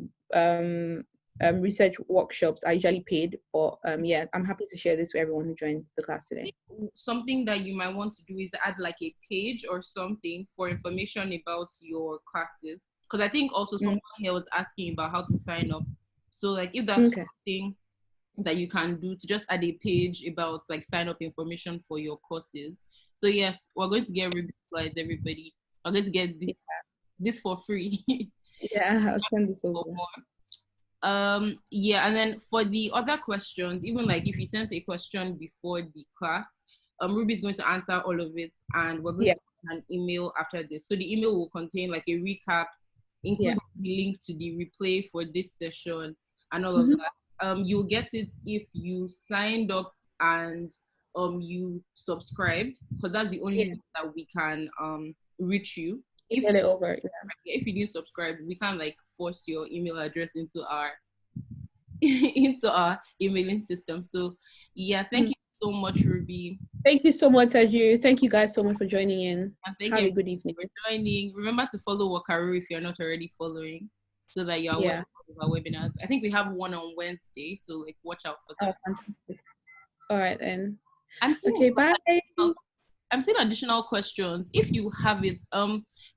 research workshops are usually paid, but yeah, I'm happy to share this with everyone who joined the class today. Something that you might want to do is add like a page or something for information about your classes, because I think also someone here was asking about how to sign up. So like if that's something that you can do, to just add a page about like sign up information for your courses. So yes, we're going to get Rubie slides, everybody. We're going to get this for free. Yeah, I'll send this over. Yeah, and then for the other questions, even like if you sent a question before the class, Rubie's going to answer all of it, and we're going to send an email after this. So the email will contain like a recap, including the link to the replay for this session and all of that. You'll get it if you signed up and you subscribed, because that's the only way that we can reach you. If you didn't subscribe, we can't like force your email address into our emailing system. So yeah, thank you so much, Rubie. Thank you so much, Teju. Thank you guys so much for joining in. Have a good evening. For joining. Remember to follow Wakaru if you're not already following, so that you're aware of our webinars. I think we have one on Wednesday, so like watch out for that. Fantastic. All right then. Okay, bye. I'm seeing additional questions. If you have it,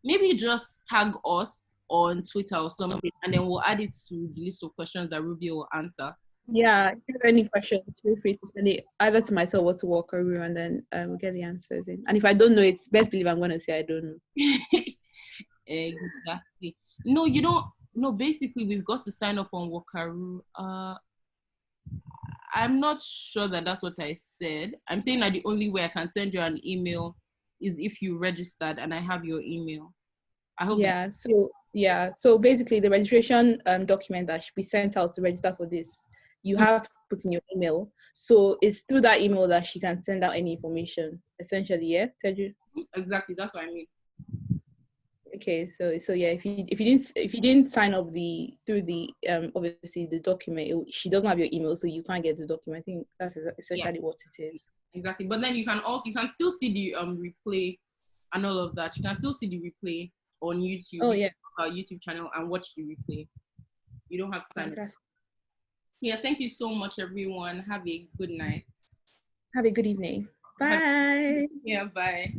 maybe just tag us on Twitter or something, and then we'll add it to the list of questions that Rubie will answer. Yeah, if you have any questions, feel free to send it either to myself or to Wakaru, and then we'll get the answers in. And if I don't know it, best believe I'm going to say I don't know. Exactly. No, you don't. No, basically, we've got to sign up on Wakaru. I'm not sure that that's what I said. I'm saying that the only way I can send you an email is if you registered and I have your email. I hope. So basically the registration document that should be sent out to register for this, you have to put in your email. So it's through that email that she can send out any information, essentially. Yeah, Teju? Exactly, that's what I mean. Okay, so yeah, if you didn't sign up through the obviously the document, she doesn't have your email, so you can't get the document. I think that's essentially what it is. Exactly, but then you can still see the replay and all of that. You can still see the replay on YouTube. Oh yeah, our YouTube channel, and watch the replay. You don't have to sign up. Yeah, thank you so much, everyone. Have a good night. Have a good evening. Bye. Yeah, bye.